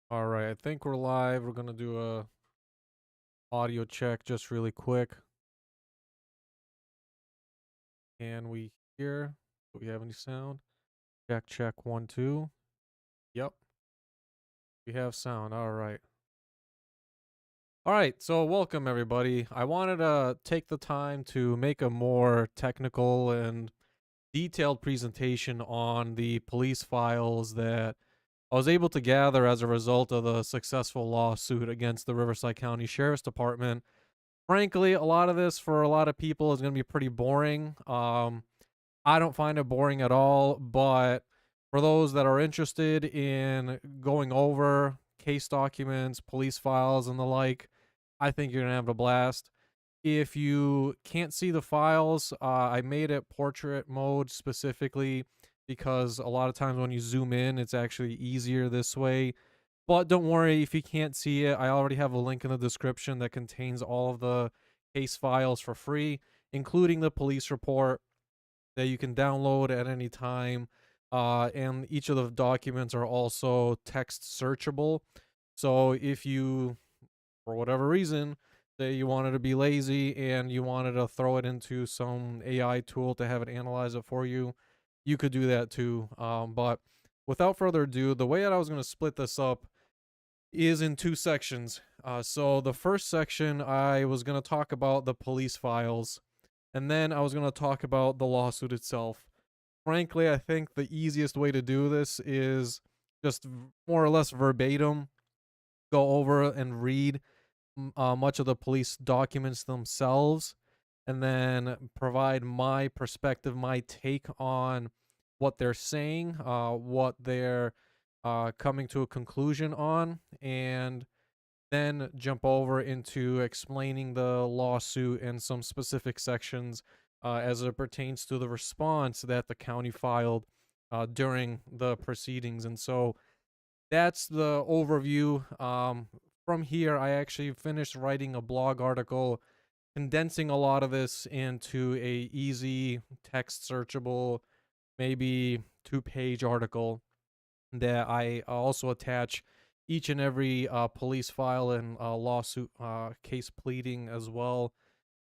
All right, I think we're live. We're gonna do a audio check just really quick. Can we hear? Do we have any sound? Check, check, 1, 2. Yep, we have sound. All right. All right, so welcome everybody. I wanted to take the time to make a more technical and detailed presentation on the police files that I was able to gather as a result of the successful lawsuit against the Riverside County Sheriff's Department. Frankly, a lot of this for a lot of people is going to be pretty boring. I don't find it boring at all, but for those that are interested in going over case documents, police files, and the like, I think you're going to have a blast. If you can't see the files, I made it portrait mode specifically because a lot of times when you zoom in, it's actually easier this way. But don't worry if you can't see it. I already have a link in the description that contains all of the case files for free, including the police report that you can download at any time. And each of the documents are also text searchable. So if you, for whatever reason, say you wanted to be lazy and you wanted to throw it into some AI tool to have it analyze it for you, you could do that too. But without further ado, the way that I was going to split this up is in two sections. So the first section, I was going to talk about the police files, and then I was going to talk about the lawsuit itself. Frankly, I think the easiest way to do this is just more or less verbatim go over and read much of the police documents themselves, and then provide my perspective, my take on what they're saying, what they're coming to a conclusion on, and then jump over into explaining the lawsuit and some specific sections as it pertains to the response that the county filed during the proceedings. And so that's the overview. From here, I actually finished writing a blog article condensing a lot of this into a easy text searchable, maybe 2-page article that I also attach each and every police file and lawsuit case pleading as well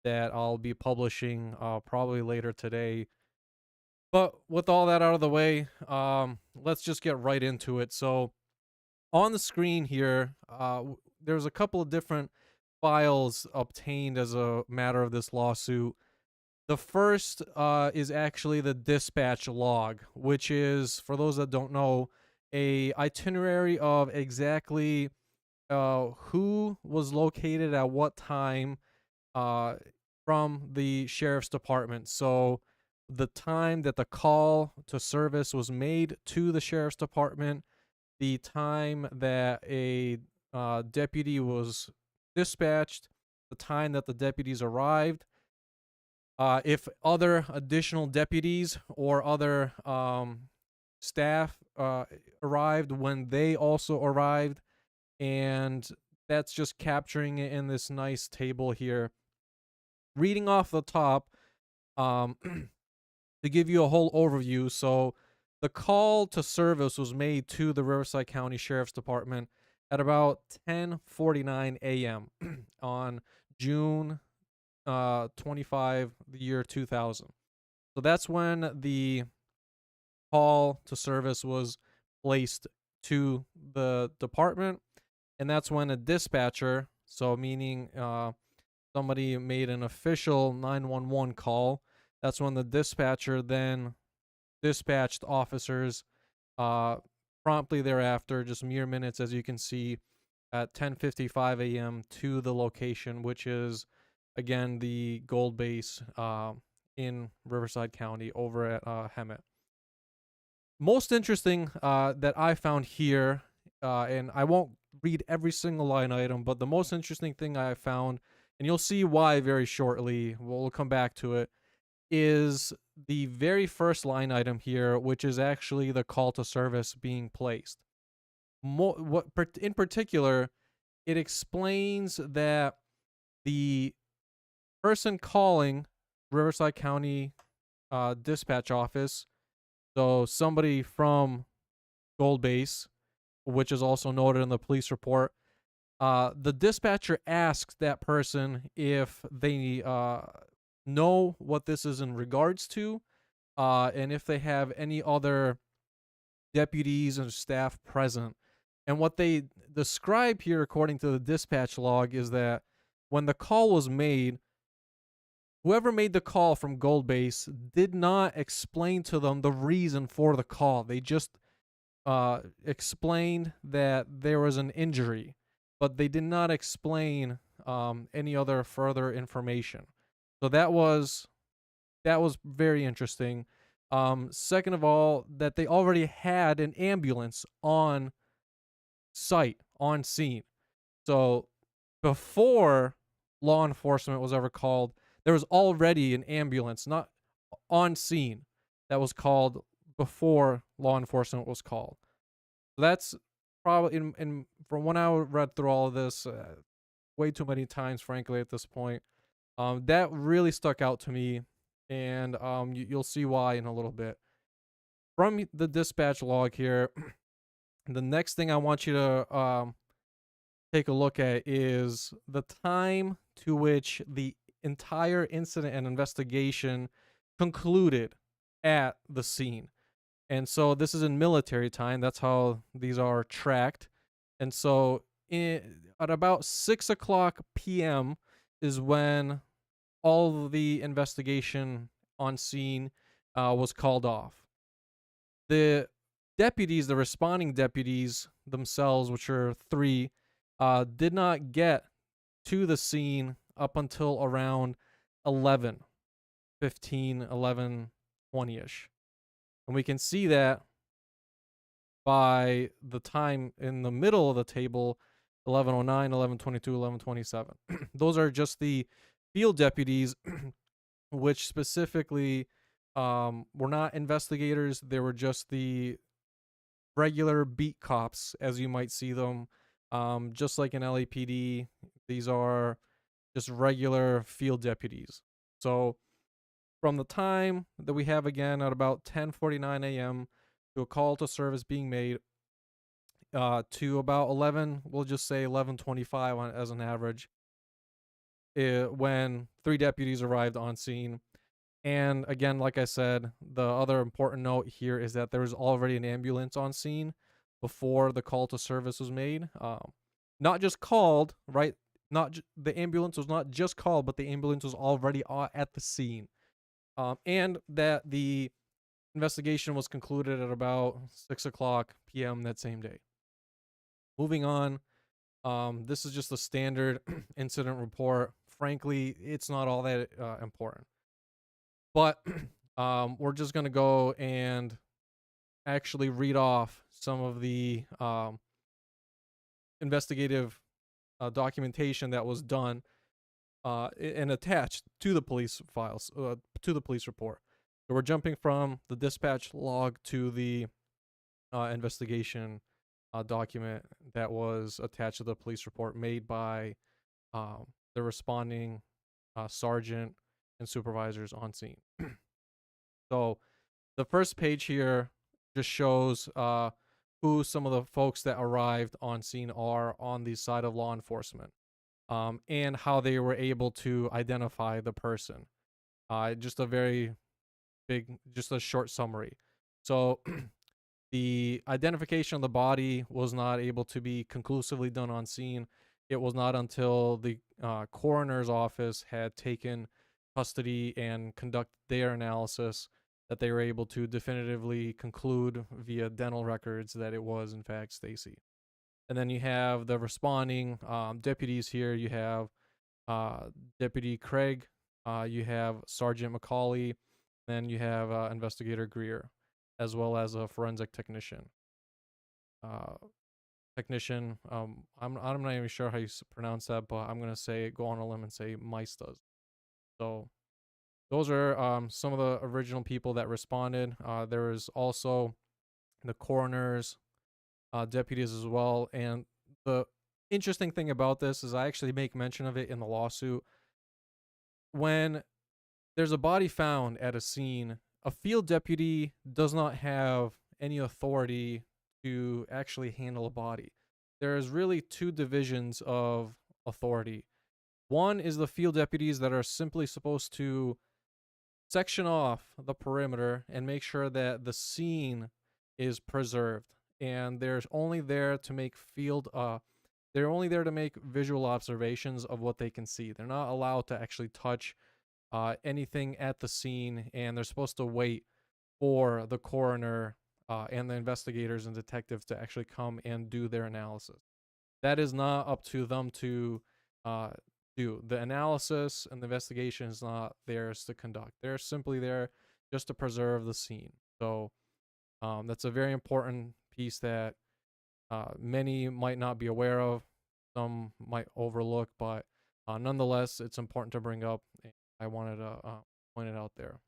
that I'll be publishing probably later today. But with all that out of the way, let's just get right into it. So on the screen here, there's a couple of different files obtained as a matter of this lawsuit. The first is actually the dispatch log, which is, for those that don't know, a itinerary of exactly who was located at what time uh, from the sheriff's department. So the time that the call to service was made to the sheriff's department, the time that a deputy was dispatched, the time that the deputies arrived, if other additional deputies or other staff arrived when they also arrived, and that's just capturing it in this nice table here. Reading off the top, um, to give you a whole overview. So, the call to service was made to the Riverside County Sheriff's Department at about 10:49 a.m. on June 25, the year 2000. So that's when the call to service was placed to the department, and that's when a dispatcher, so meaning somebody made an official 911 call. That's when the dispatcher then dispatched officers uh, promptly thereafter, just mere minutes, as you can see, at 10:55 a.m. to the location, which is again the gold base in Riverside County over at Hemet. Most interesting that I found here, and I won't read every single line item, but the most interesting thing I found, and you'll see why very shortly, we'll come back to it, is the very first line item here, which is actually the call to service being placed. In particular, it explains that the person calling Riverside County dispatch office, so somebody from Gold Base, which is also noted in the police report. The dispatcher asks that person if they know what this is in regards to, and if they have any other deputies and staff present. And what they describe here, according to the dispatch log, is that when the call was made, whoever made the call from Gold Base did not explain to them the reason for the call. They just explained that there was an injury, but they did not explain any other further information. So that was very interesting. Second of all, that they already had an ambulance on site, on scene. So before law enforcement was ever called, there was already an ambulance, not on scene, that was called before law enforcement was called. That's probably in from when I read through all of this, way too many times, frankly, at this point. That really stuck out to me, and you'll see why in a little bit. From the dispatch log here, the next thing I want you to take a look at is the time to which the entire incident and investigation concluded at the scene. And so this is in military time. That's how these are tracked. And so at about 6 o'clock p.m. is when all of the investigation on scene was called off. The deputies, the responding deputies themselves, which are three, did not get to the scene up until around 11:15, 11:20ish. And we can see that by the time in the middle of the table, 11:09, 11:22, 11:27. Those are just the field deputies, which specifically were not investigators. They were just the regular beat cops, as you might see them. Just like in LAPD, these are just regular field deputies. So from the time that we have again at about 10:49 a.m. to a call to service being made, to about 11, we'll just say 11:25 as an average, when three deputies arrived on scene. And again, like I said, the other important note here is that there was already an ambulance on scene before the call to service was made. Not just called, right? The ambulance was not just called, but the ambulance was already at the scene. And that the investigation was concluded at about 6 o'clock p.m. that same day. Moving on, this is just a standard incident report. Frankly, it's not all that important. But we're just going to go and actually read off some of the investigative documentation that was done and attached to the police files, to the police report. So we're jumping from the dispatch log to the investigation document that was attached to the police report made by the responding sergeant and supervisors on scene. So the first page here just shows who some of the folks that arrived on scene are on the side of law enforcement, and how they were able to identify the person. Just a very just a short summary. So the identification of the body was not able to be conclusively done on scene. It was not until the coroner's office had taken custody and conducted their analysis that they were able to definitively conclude via dental records that it was in fact Stacy. And then you have the responding deputies here. You have Deputy Craig, you have Sergeant McCauley, then you have Investigator Greer, as well as a forensic technician. I'm not even sure how you pronounce that, but I'm gonna go on a limb and say Maistas. So those are some of the original people that responded. There was also the coroner's deputies as well. And the interesting thing about this is I actually make mention of it in the lawsuit. When there's a body found at a scene, a field deputy does not have any authority to actually handle a body. There's really two divisions of authority. One is the field deputies that are simply supposed to section off the perimeter and make sure that the scene is preserved. And there's only there to make they're only there to make visual observations of what they can see. They're not allowed to actually touch anything at the scene, and they're supposed to wait for the coroner and the investigators and detectives to actually come and do their analysis. That is not up to them to uh, do. The analysis and the investigation is not theirs to conduct. They're simply there just to preserve the scene. So that's a very important piece that many might not be aware of, some might overlook, but nonetheless, it's important to bring up. I wanted to point it out there.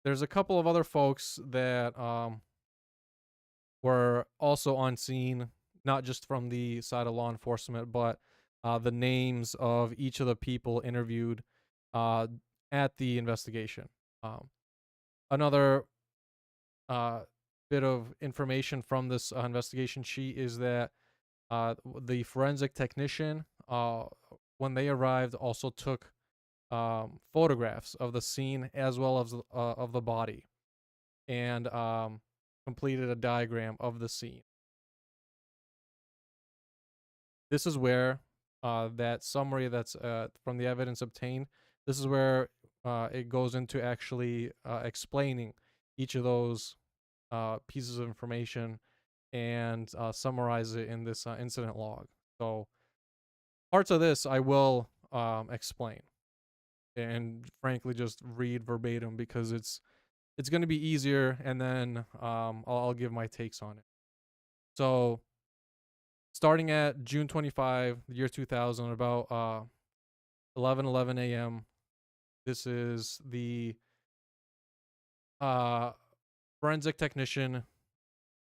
There's a couple of other folks that were also on scene, not just from the side of law enforcement, but the names of each of the people interviewed uh, at the investigation. Um, another bit of information from this investigation sheet is that the forensic technician, when they arrived, also took photographs of the scene as well as of the body, and completed a diagram of the scene. This is where that summary that's from the evidence obtained, this is where it goes into actually explaining each of those pieces of information and summarize it in this incident log. So parts of this I will explain and frankly just read verbatim because it's going to be easier, and then I'll give my takes on it. So starting at June 25, the year 2000, about 11:11 a.m. This is the uh, forensic technician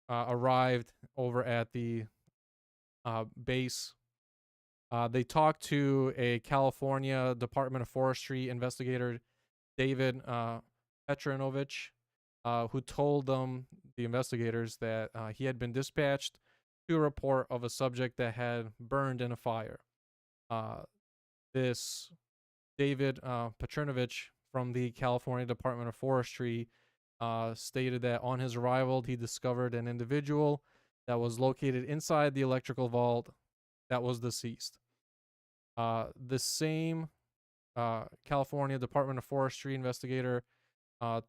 arrived over at the base. They talked to a California Department of Forestry investigator, David Petronovich, who told them, the investigators, that he had been dispatched to a report of a subject that had burned in a fire. This David Petronovich from the California Department of Forestry stated that on his arrival, he discovered an individual that was located inside the electrical vault that was deceased. The same California Department of Forestry investigator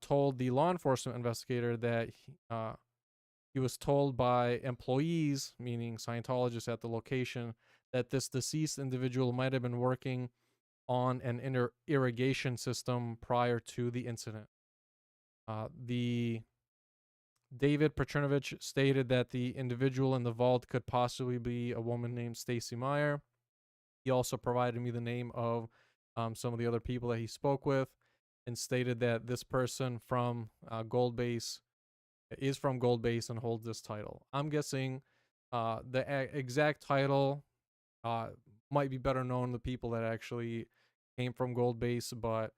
told the law enforcement investigator that he was told by employees, meaning Scientologists at the location, that this deceased individual might have been working on an irrigation system prior to the incident. The David Petronovich stated that the individual in the vault could possibly be a woman named Stacy Meyer. He also provided me the name of some of the other people that he spoke with, and stated that this person from Gold Base is from Gold Base and holds this title. I'm guessing the exact title might be better known to people that actually came from Gold Base, but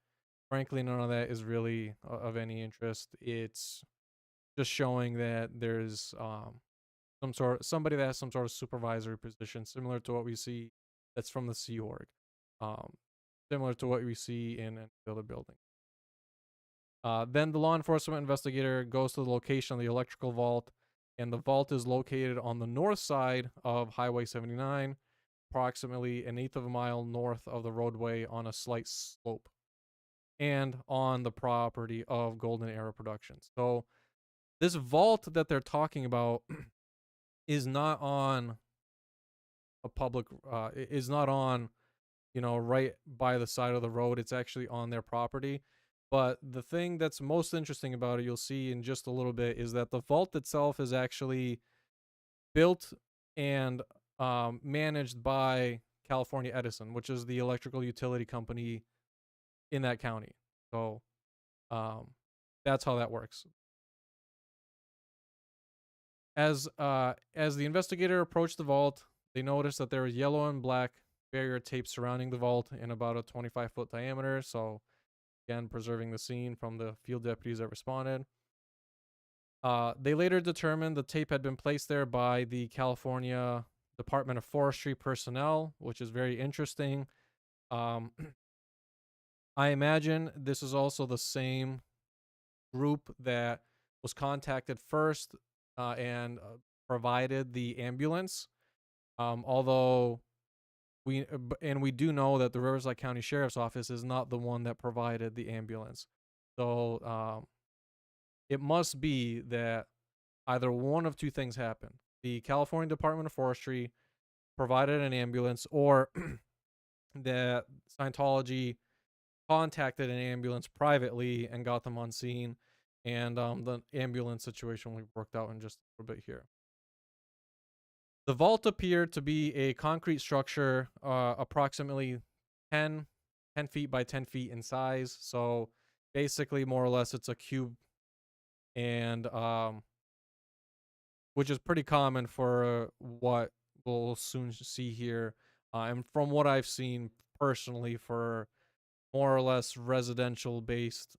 frankly, none of that is really of any interest. It's just showing that there's somebody that has some sort of supervisory position, similar to what we see that's from the Sea Org, um, similar to what we see in the other building. Then the law enforcement investigator goes to the location of the electrical vault, and the vault is located on the north side of Highway 79, approximately an eighth of a mile north of the roadway on a slight slope, and on the property of Golden Era Productions. So this vault that they're talking about is not on a public, is not on, right by the side of the road. It's actually on their property. But the thing that's most interesting about it, you'll see in just a little bit, is that the vault itself is actually built and managed by California Edison, which is the electrical utility company in that county. So that's how that works. As the investigator approached the vault, they noticed that there was yellow and black barrier tape surrounding the vault in about a 25-foot diameter. So again, preserving the scene from the field deputies that responded. They later determined the tape had been placed there by the California Department of Forestry personnel, which is very interesting. Um, I imagine this is also the same group that was contacted first and provided the ambulance. Although and we do know that the Riverside County Sheriff's Office is not the one that provided the ambulance. So it must be that either one of two things happened. The California Department of Forestry provided an ambulance, or that Scientology contacted an ambulance privately and got them on scene. And the ambulance situation will be worked out in just a little bit here. The vault appeared to be a concrete structure, approximately 10, 10 feet by 10 feet in size. So basically, more or less, it's a cube, and which is pretty common for what we'll soon see here. And from what I've seen personally, for more or less residential based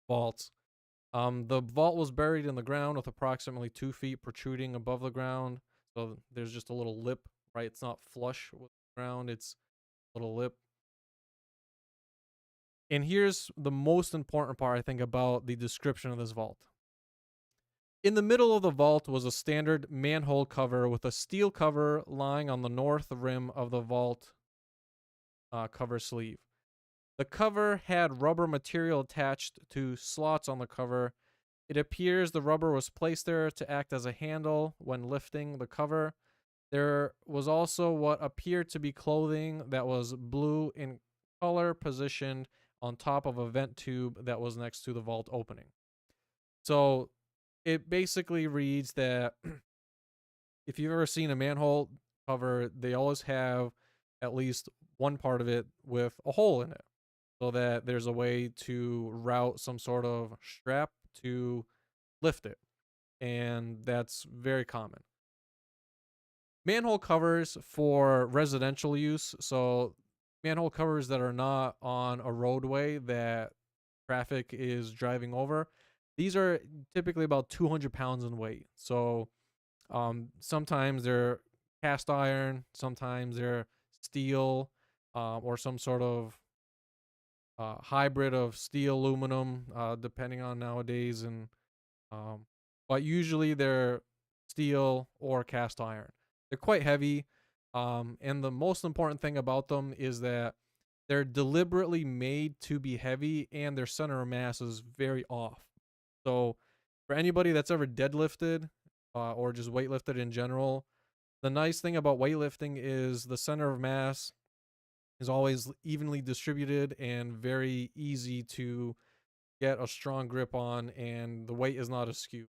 vaults. The vault was buried in the ground with approximately 2 feet protruding above the ground. So there's just a little lip, right? It's not flush with the ground, it's a little lip. And here's the most important part, I think, about the description of this vault. In the middle of the vault was a standard manhole cover with a steel cover lying on the north rim of the vault cover sleeve. The cover had rubber material attached to slots on the cover. It appears the rubber was placed there to act as a handle when lifting the cover. There was also what appeared to be clothing that was blue in color positioned on top of a vent tube that was next to the vault opening. So it basically reads that if you've ever seen a manhole cover, they always have at least one part of it with a hole in it, so that there's a way to route some sort of strap to lift it. And that's very common. Manhole covers for residential use, so manhole covers that are not on a roadway that traffic is driving over, these are typically about 200 pounds in weight. So sometimes they're cast iron, sometimes they're steel, or some sort of hybrid of steel aluminum, depending on nowadays. And but usually they're steel or cast iron. They're quite heavy, and the most important thing about them is that they're deliberately made to be heavy, and their center of mass is very off. So for anybody that's ever deadlifted or just weightlifted in general, the nice thing about weightlifting is the center of mass is always evenly distributed and very easy to get a strong grip on, and the weight is not askew.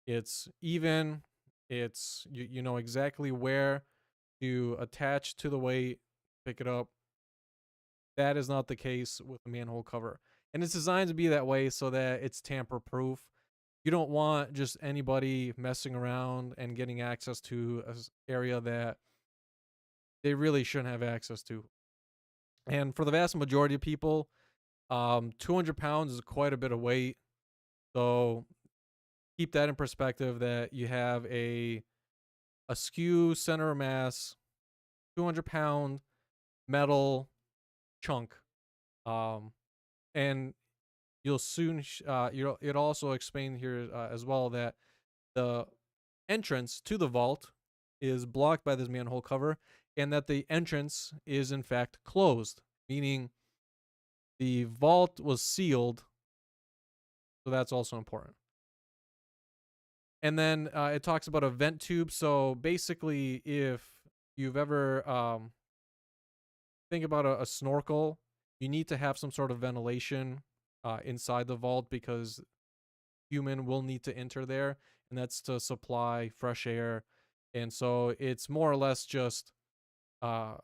It's even. It's you know exactly where to attach to the weight, pick it up. That is not the case with a manhole cover. And it's designed to be that way so that it's tamper proof. You don't want just anybody messing around and getting access to an area that they really shouldn't have access to. And for the vast majority of people, 200 pounds is quite a bit of weight. So keep that in perspective, that you have a skew center of mass, 200-pound metal chunk. And you'll soon, it also explain here as well that the entrance to the vault is blocked by this manhole cover, and that the entrance is in fact closed, meaning the vault was sealed. So that's also important. And then it talks about a vent tube. So basically, if you've ever think about a snorkel, you need to have some sort of ventilation inside the vault, because human will need to enter there, and that's to supply fresh air. And so it's more or less just uh,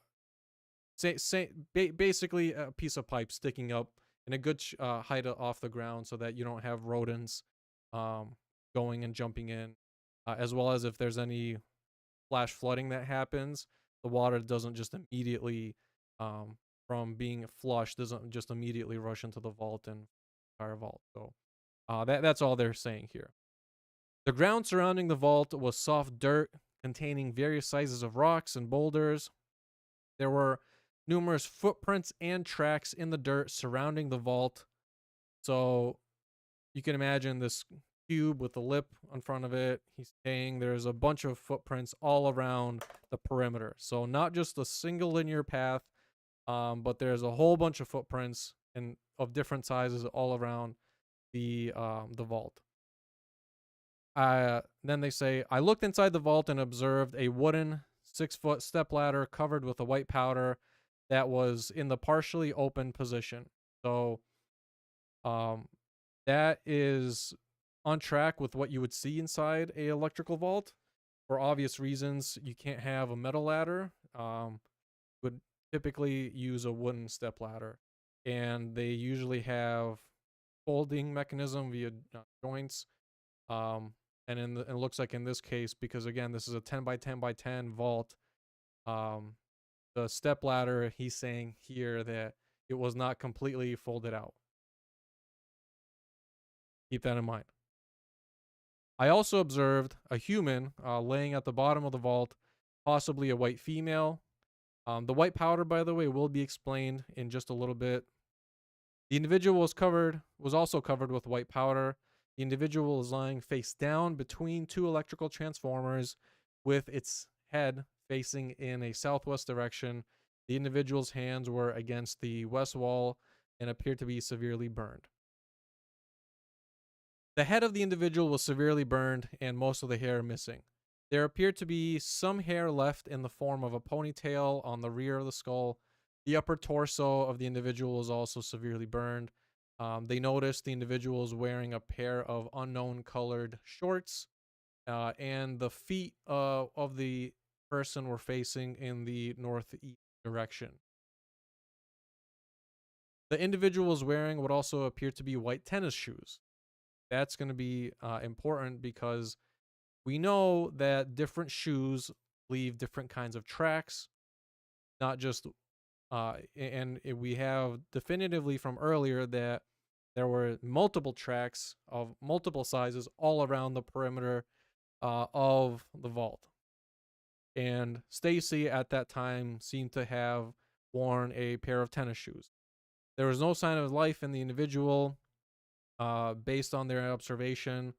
basically a piece of pipe sticking up in a good height off the ground, so that you don't have rodents um, going and jumping in, as well as if there's any flash flooding that happens, the water doesn't just immediately, from being flushed, doesn't just immediately rush into the vault and fire vault. So that's all they're saying here. The ground surrounding the vault was soft dirt containing various sizes of rocks and boulders. There were numerous footprints and tracks in the dirt surrounding the vault. So you can imagine this cube with a lip in front of it. He's saying there's a bunch of footprints all around the perimeter. So not just a single linear path, but there's a whole bunch of footprints and of different sizes all around the vault. Then they say, I looked inside the vault and observed a wooden 6-foot step ladder covered with a white powder that was in the partially open position. So, um, that is on track with what you would see inside a electrical vault. For obvious reasons, you can't have a metal ladder. Would typically use a wooden step ladder, and they usually have folding mechanism via joints. Um, and it looks like in this case, because again, this is a 10 by 10 by 10 vault. Um, the step ladder, he's saying here that it was not completely folded out. Keep that in mind. I also observed a human laying at the bottom of the vault, possibly a white female. The white powder, by the way, will be explained in just a little bit. The individual was also covered with white powder. The individual is lying face down between two electrical transformers with its head facing in a southwest direction. The individual's hands were against the west wall and appeared to be severely burned. The head of the individual was severely burned and most of the hair missing. There appeared to be some hair left in the form of a ponytail on the rear of the skull. The upper torso of the individual was also severely burned. They noticed the individual was wearing a pair of unknown colored shorts, and the feet of the person were facing in the northeast direction. The individual was wearing what also appeared to be white tennis shoes. That's going to be important because we know that different shoes leave different kinds of tracks, not just we have definitively from earlier that there were multiple tracks of multiple sizes all around the perimeter of the vault. And Stacy at that time seemed to have worn a pair of tennis shoes. There was no sign of life in the individual. Based on their observation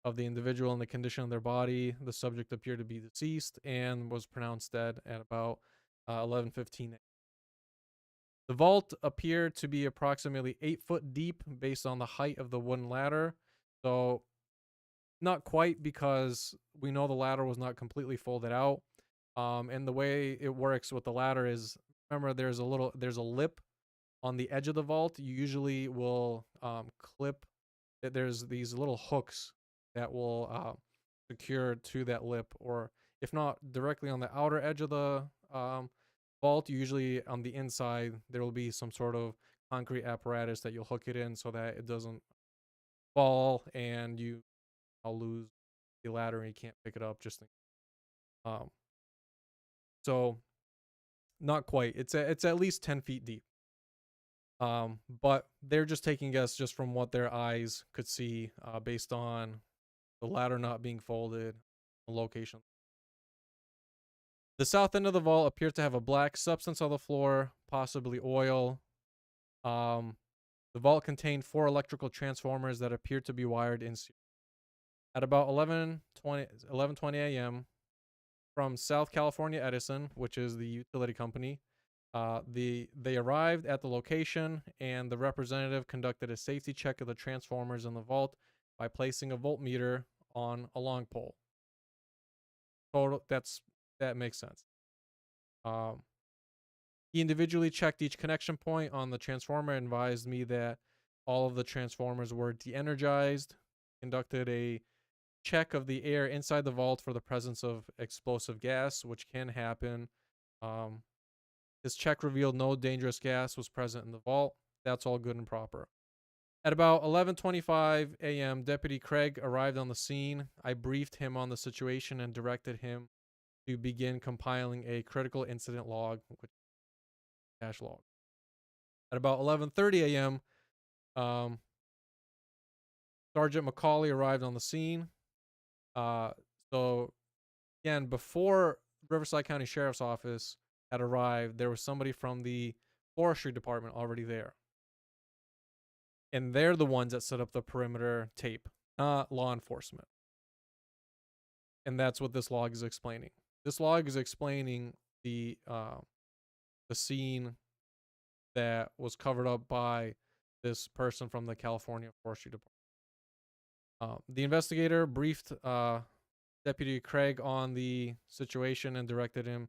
of the individual and the condition of their body, the subject appeared to be deceased and was pronounced dead at about 11:15. The vault appeared to be approximately 8 foot deep based on the height of the wooden ladder. So not quite, because we know the ladder was not completely folded out. And the way it works with the ladder is, remember, there's a lip on the edge of the vault. You usually will clip. There's these little hooks that will secure to that lip, or if not directly on the outer edge of the vault, usually on the inside there will be some sort of concrete apparatus that you'll hook it in so that it doesn't fall and I'll lose the ladder and you can't pick it up. Um, so not quite. It's at least 10 feet deep. But they're just taking guess just from what their eyes could see, based on the ladder not being folded, the location. The south end of the vault appeared to have a black substance on the floor, possibly oil. Um, the vault contained 4 electrical transformers that appeared to be wired in series. At about 11:20 a.m. from South California Edison, which is the utility company, they arrived at the location, and the representative conducted a safety check of the transformers in the vault by placing a voltmeter on a long pole. That makes sense. Um, he individually checked each connection point on the transformer and advised me that all of the transformers were de-energized. Conducted a check of the air inside the vault for the presence of explosive gas, which can happen. Um, His check revealed no dangerous gas was present in the vault. That's all good and proper. At about 11:25 a.m., Deputy Craig arrived on the scene. I briefed him on the situation and directed him to begin compiling a critical incident log, which is cache log. At about 11:30 a.m., Sergeant McCauley arrived on the scene. Uh, so again, before Riverside County Sheriff's Office had arrived, there was somebody from the forestry department already there, and they're the ones that set up the perimeter tape, not law enforcement. And that's what this log is explaining. This log is explaining the scene that was covered up by this person from the California Forestry Department. The investigator briefed Deputy Craig on the situation and directed him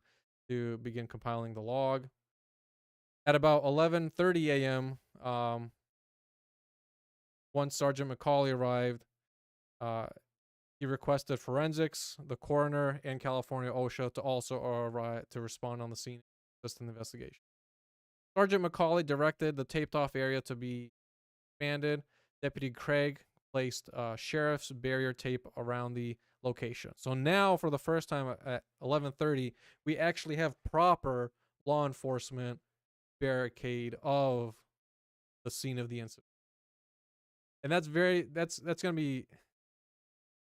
to begin compiling the log. At about 11:30 a.m., once Sergeant McCauley arrived, uh, he requested forensics, the coroner, and California OSHA to also arrive to respond on the scene, assist in the investigation. Sergeant McCauley directed the taped-off area to be expanded. Deputy Craig placed sheriff's barrier tape around the location. So now, for the first time at 11:30, we actually have proper law enforcement barricade of the scene of the incident, and that's gonna be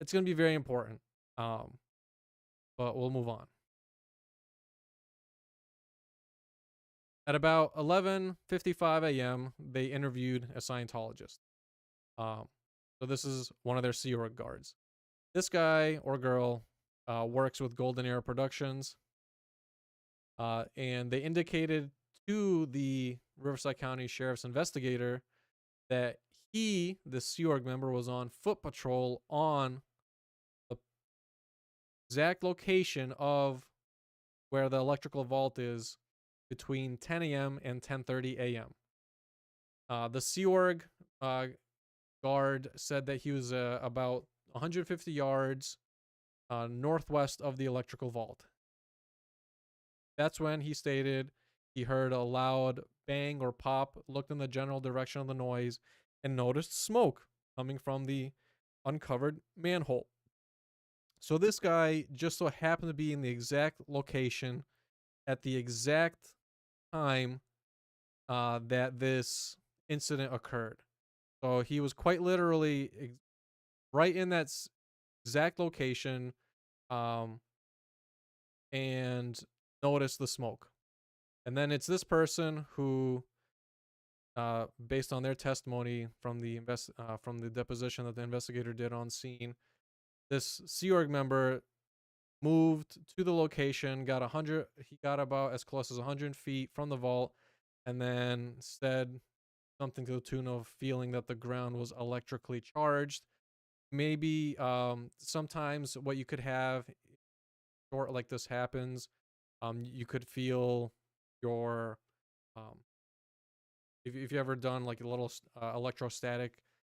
it's gonna be very important. Um, but we'll move on. At about 11:55 a.m., they interviewed a Scientologist. Um, so this is one of their Sea Org guards. This guy or girl works with Golden Era Productions, and they indicated to the Riverside County Sheriff's investigator that he, the Sea Org member, was on foot patrol on the exact location of where the electrical vault is between 10 a.m. and 10:30 a.m. The Sea Org guard said that he was about 150 yards northwest of the electrical vault. That's when he stated he heard a loud bang or pop, looked in the general direction of the noise, and noticed smoke coming from the uncovered manhole. So this guy just so happened to be in the exact location at the exact time that this incident occurred. So he was quite literally right in that exact location, um, and noticed the smoke. And then it's this person who, based on their testimony from from the deposition that the investigator did on scene, this Sea Org member moved to the location, got 100. He got about as close as 100 feet from the vault, and then said something to the tune of feeling that the ground was electrically charged. Maybe sometimes what you could have, or like this happens, you could feel your um, if you ever done like a little electrostatic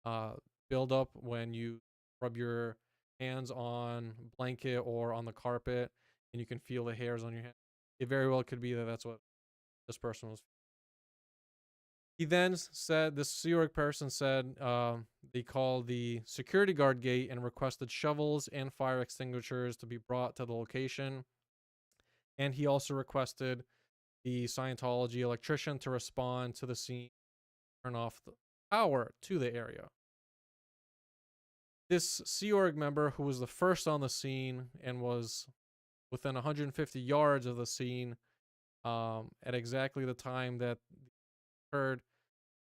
uh, buildup when you rub your hands on blanket or on the carpet, and you can feel the hairs on your hand. It very well could be that that's what this person was. He then said, this Sea Org person said, they called the security guard gate and requested shovels and fire extinguishers to be brought to the location. And he also requested the Scientology electrician to respond to the scene, turn off the power to the area. This Sea Org member, who was the first on the scene and was within 150 yards of the scene at exactly the time that occurred,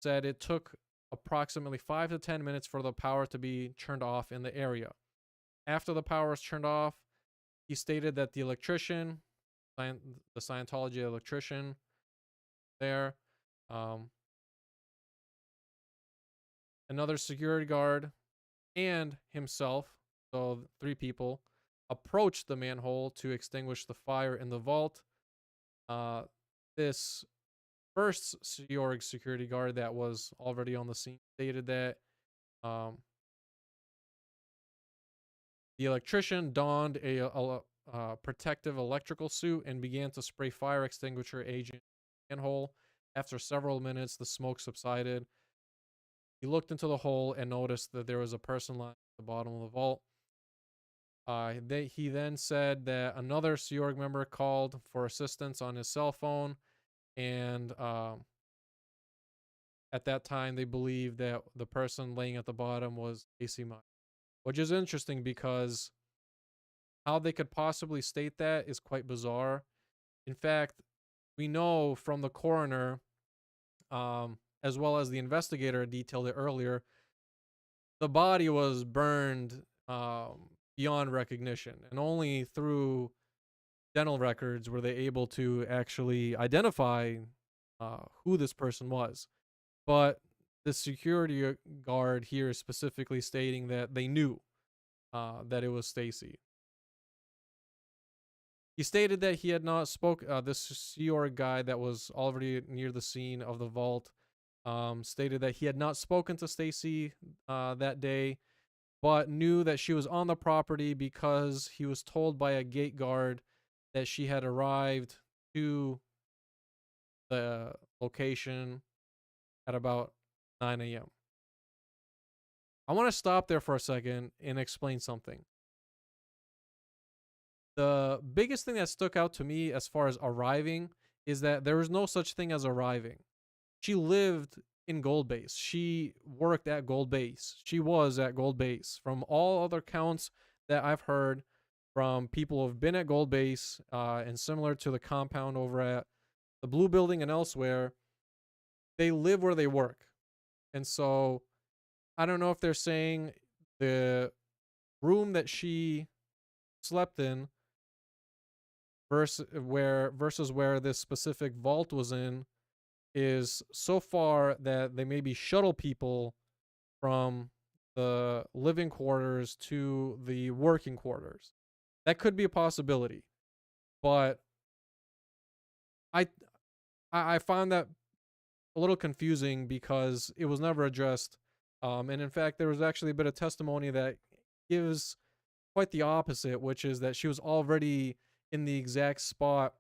said it took approximately 5 to 10 minutes for the power to be turned off in the area. After the power was turned off, he stated that the electrician, the Scientology electrician there, um, another security guard, and himself, so 3 people, approached the manhole to extinguish the fire in the vault. This first Sea Org security guard that was already on the scene stated that um, the electrician donned a protective electrical suit and began to spray fire extinguisher agent in the manhole. After several minutes, the smoke subsided. He looked into the hole and noticed that there was a person lying at the bottom of the vault. He then said that another Sea Org member called for assistance on his cell phone, and at that time, they believed that the person laying at the bottom was Stacy. which is interesting because how they could possibly state that is quite bizarre. In fact, we know from the coroner, as well as the investigator detailed it earlier, the body was burned beyond recognition, and only through dental records were they able to actually identify who this person was. But the security guard here is specifically stating that they knew that it was Stacy. He stated that he had not spoke. This Sea Org guy that was already near the scene of the vault stated that he had not spoken to Stacy that day, but knew that she was on the property because he was told by a gate guard that she had arrived to the location at about 9 a.m. I want to stop there for a second and explain something. The biggest thing that stuck out to me as far as arriving is that there was no such thing as arriving. She lived in Gold Base. She worked at Gold Base. She was at Gold Base. From all other counts that I've heard from people who have been at Gold Base and similar to the compound over at the Blue Building and elsewhere, they live where they work. And so I don't know if they're saying the room that she slept in versus where this specific vault was in is so far that they maybe shuttle people from the living quarters to the working quarters. That could be a possibility, but I I found that a little confusing because it was never addressed. And in fact, there was actually a bit of testimony that gives quite the opposite, which is that she was already in the exact spot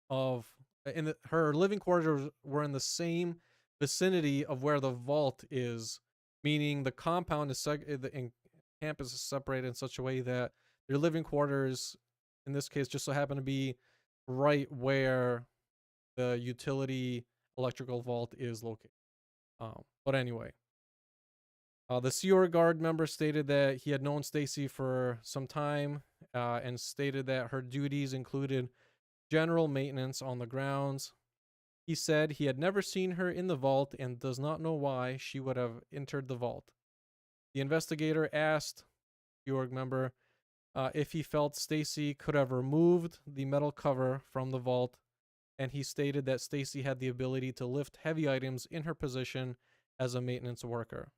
of her living quarters were in the same vicinity of where the vault is, meaning the compound is the campus is separated in such a way that their living quarters, in this case, just so happen to be right where the utility electrical vault is located. But anyway, the Sea Org guard member stated that he had known Stacy for some time and stated that her duties included general maintenance on the grounds. He said he had never seen her in the vault and does not know why she would have entered the vault. The investigator asked the org member if he felt Stacy could have removed the metal cover from the vault, and he stated that Stacy had the ability to lift heavy items in her position as a maintenance worker.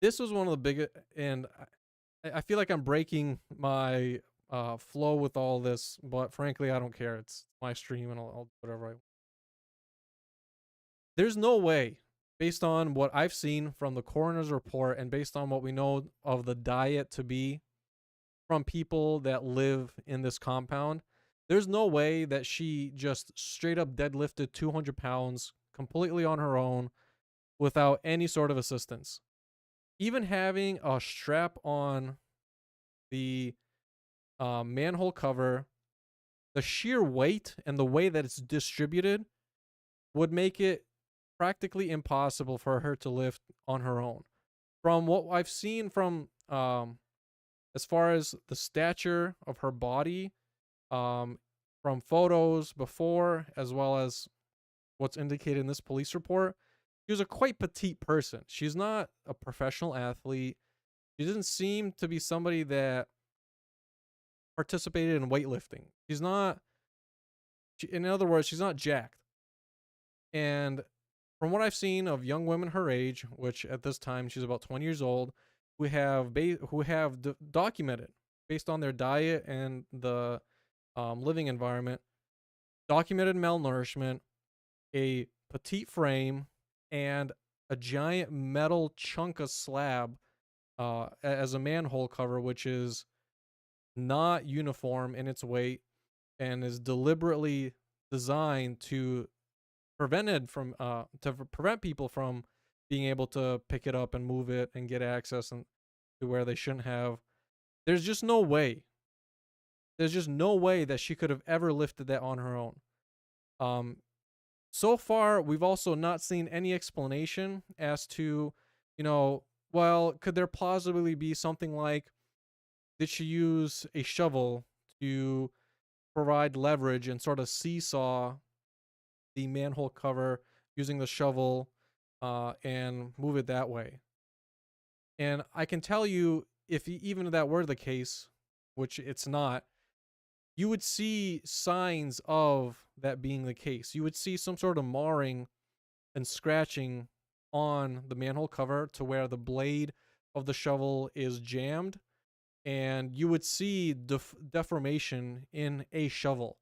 This was one of the biggest, and I feel like I'm breaking my flow with all this, but frankly, I don't care. It's my stream, and I'll do whatever I want. There's no way, based on what I've seen from the coroner's report and based on what we know of the diet to be from people that live in this compound, there's no way that she just straight up deadlifted 200 pounds completely on her own without any sort of assistance. Even having a strap on the manhole cover, the sheer weight and the way that it's distributed would make it practically impossible for her to lift on her own. From what I've seen from as far as the stature of her body, from photos before, as well as what's indicated in this police report, she was a quite petite person. She's not a professional athlete. She doesn't seem to be somebody that participated in weightlifting. She's not, in other words, she's not jacked. And from what I've seen of young women her age, which at this time she's about 20 years old, who have documented based on their diet and the living environment, documented malnourishment, a petite frame, and a giant metal chunk of slab as a manhole cover, which is not uniform in its weight and is deliberately designed to prevent people from being able to pick it up and move it and get access to where they shouldn't have. There's just no way. There's just no way that she could have ever lifted that on her own. So far, we've also not seen any explanation as to you know, well, could there plausibly be something like, did she use a shovel to provide leverage and sort of seesaw the manhole cover using the shovel and move it that way? And I can tell you, if even if that were the case, which it's not, you would see signs of that being the case. You would see some sort of marring and scratching on the manhole cover to where the blade of the shovel is jammed, and you would see deformation in a shovel.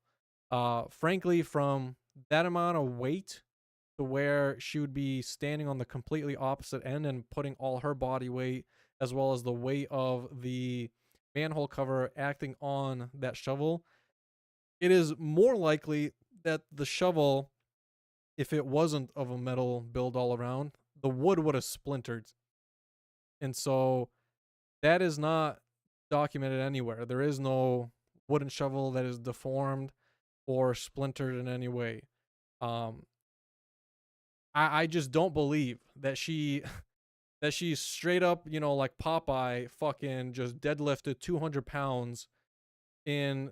Frankly, from that amount of weight to where she would be standing on the completely opposite end and putting all her body weight as well as the weight of the manhole cover acting on that shovel, it is more likely that the shovel, if it wasn't of a metal build all around, the wood would have splintered. And so that is not documented anywhere. There is no wooden shovel that is deformed or splintered in any way. Um, I just don't believe that that she straight up, you know, like Popeye, fucking just deadlifted 200 pounds in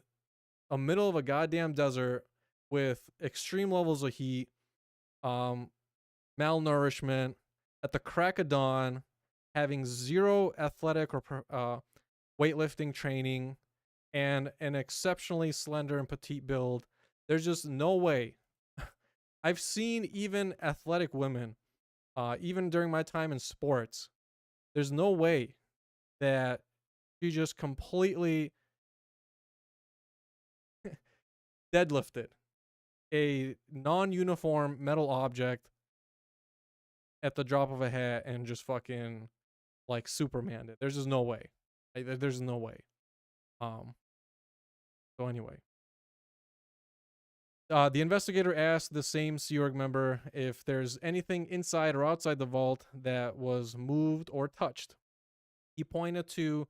a middle of a goddamn desert with extreme levels of heat, um, malnourishment, at the crack of dawn, having zero athletic or weightlifting training, and an exceptionally slender and petite build. There's just no way. I've seen even athletic women, even during my time in sports, there's no way that she just completely deadlifted a non-uniform metal object at the drop of a hat and just fucking like Superman it. There's just no way. There's no way. Um. So anyway, the investigator asked the same Sea Org member if there's anything inside or outside the vault that was moved or touched. He pointed to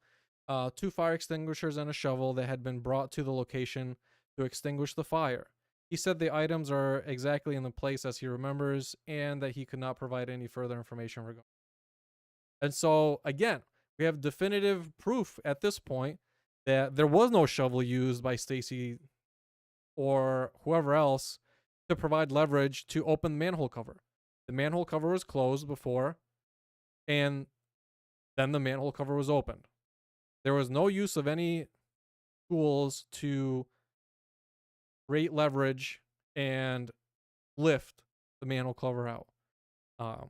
two fire extinguishers and a shovel that had been brought to the location to extinguish the fire. He said the items are exactly in the place as he remembers and that he could not provide any further information regarding. And so, again, we have definitive proof at this point that there was no shovel used by Stacy or whoever else to provide leverage to open the manhole cover. The manhole cover was closed before, and then the manhole cover was opened. There was no use of any tools to create leverage and lift the manhole cover out. Um,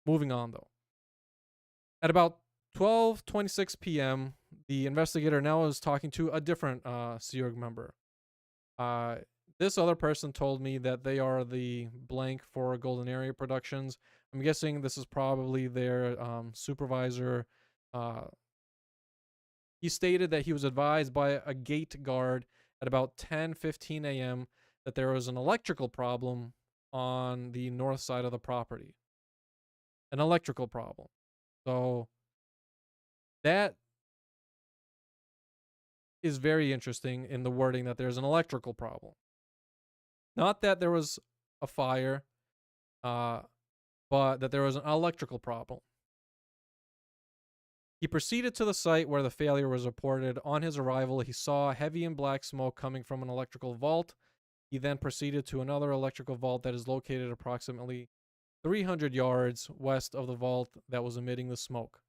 Moving on though. At about 12:26 p.m., the investigator now is talking to a different Sea Org member. Uh, this other person told me that they are the blank for Golden Area Productions. I'm guessing this is probably their supervisor. Uh, he stated that he was advised by a gate guard at about 10:15 a.m. that there was an electrical problem on the north side of the property. An electrical problem. So that is very interesting in the wording that there's an electrical problem. Not that there was a fire, uh, but that there was an electrical problem. He proceeded to the site where the failure was reported. On his arrival, he saw heavy and black smoke coming from an electrical vault. He then proceeded to another electrical vault that is located approximately 300 yards west of the vault that was emitting the smoke.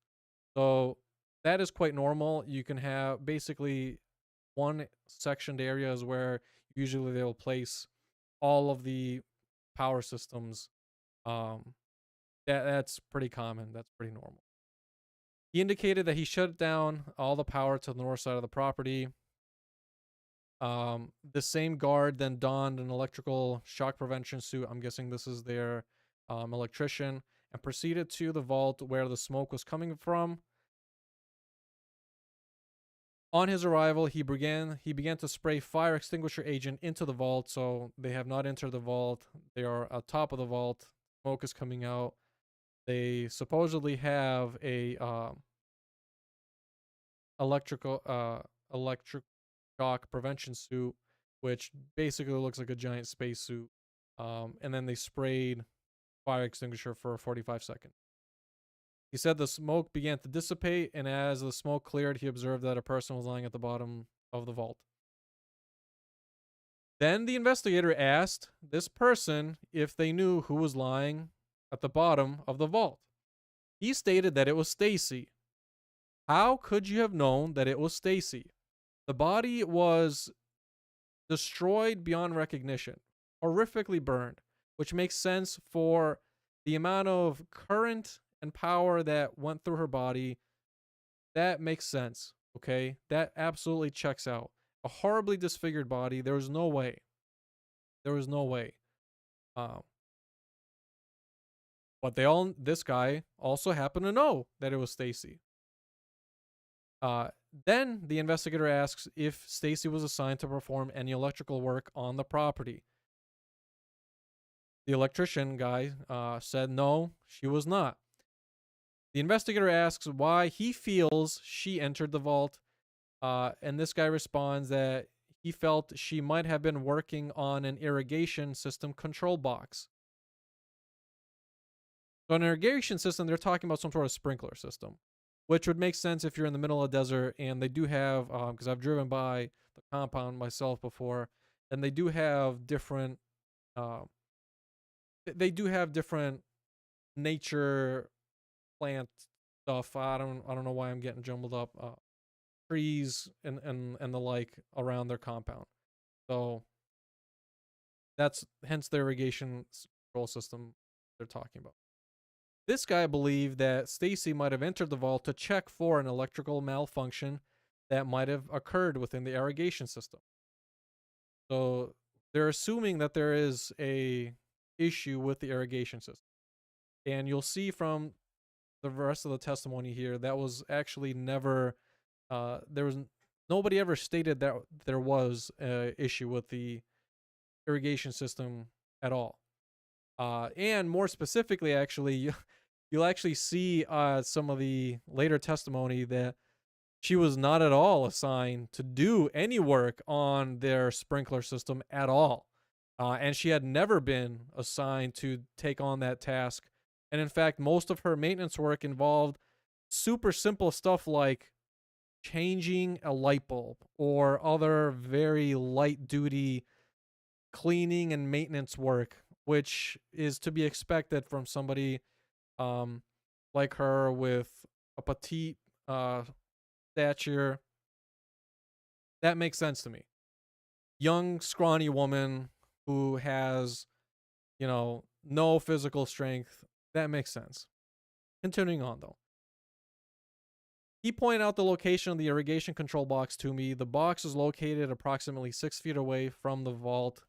So that is quite normal. You can have basically one sectioned areas where usually they'll place all of the power systems. Um, that's pretty common. That's pretty normal. He indicated that he shut down all the power to the north side of the property. The same guard then donned an electrical shock prevention suit. I'm guessing this is their electrician, and proceeded to the vault where the smoke was coming from. On his arrival, he began to spray fire extinguisher agent into the vault. So they have not entered the vault. They are at top of the vault. Smoke is coming out. They supposedly have a electric shock prevention suit, which basically looks like a giant space suit. And then they sprayed fire extinguisher for 45 seconds. He said the smoke began to dissipate, and as the smoke cleared, he observed that a person was lying at the bottom of the vault. Then the investigator asked this person if they knew who was lying at the bottom of the vault. He stated that it was Stacy. How could you have known that it was Stacy? The body was destroyed beyond recognition, horrifically burned, which makes sense for the amount of current and power that went through her body. That makes sense. Okay. That absolutely checks out. A horribly disfigured body. There was no way. There was no way. Um, but this guy also happened to know that it was Stacy. Then the investigator asks if Stacy was assigned to perform any electrical work on the property. The electrician guy said no, she was not. The investigator asks why he feels she entered the vault, and this guy responds that he felt she might have been working on an irrigation system control box. So an irrigation system, they're talking about some sort of sprinkler system, which would make sense if you're in the middle of the desert, and they do have, because I've driven by the compound myself before, and they do have different, uh, nature plant stuff. I don't know why I'm getting jumbled up. Trees and the like around their compound. So that's hence the irrigation control system they're talking about. This guy believed that Stacy might have entered the vault to check for an electrical malfunction that might have occurred within the irrigation system. So they're assuming that there is a issue with the irrigation system. And you'll see from the rest of the testimony here that was actually never there was nobody ever stated that there was a issue with the irrigation system at all. And more specifically, actually, you'll actually see some of the later testimony that she was not at all assigned to do any work on their sprinkler system at all. And she had never been assigned to take on that task. And in fact, most of her maintenance work involved super simple stuff like changing a light bulb or other very light duty cleaning and maintenance work, which is to be expected from somebody like her with a petite stature. That makes sense to me. Young, scrawny woman who has, no physical strength. That makes sense. Continuing on, though. He pointed out the location of the irrigation control box to me. The box is located approximately 6 feet away from the vault.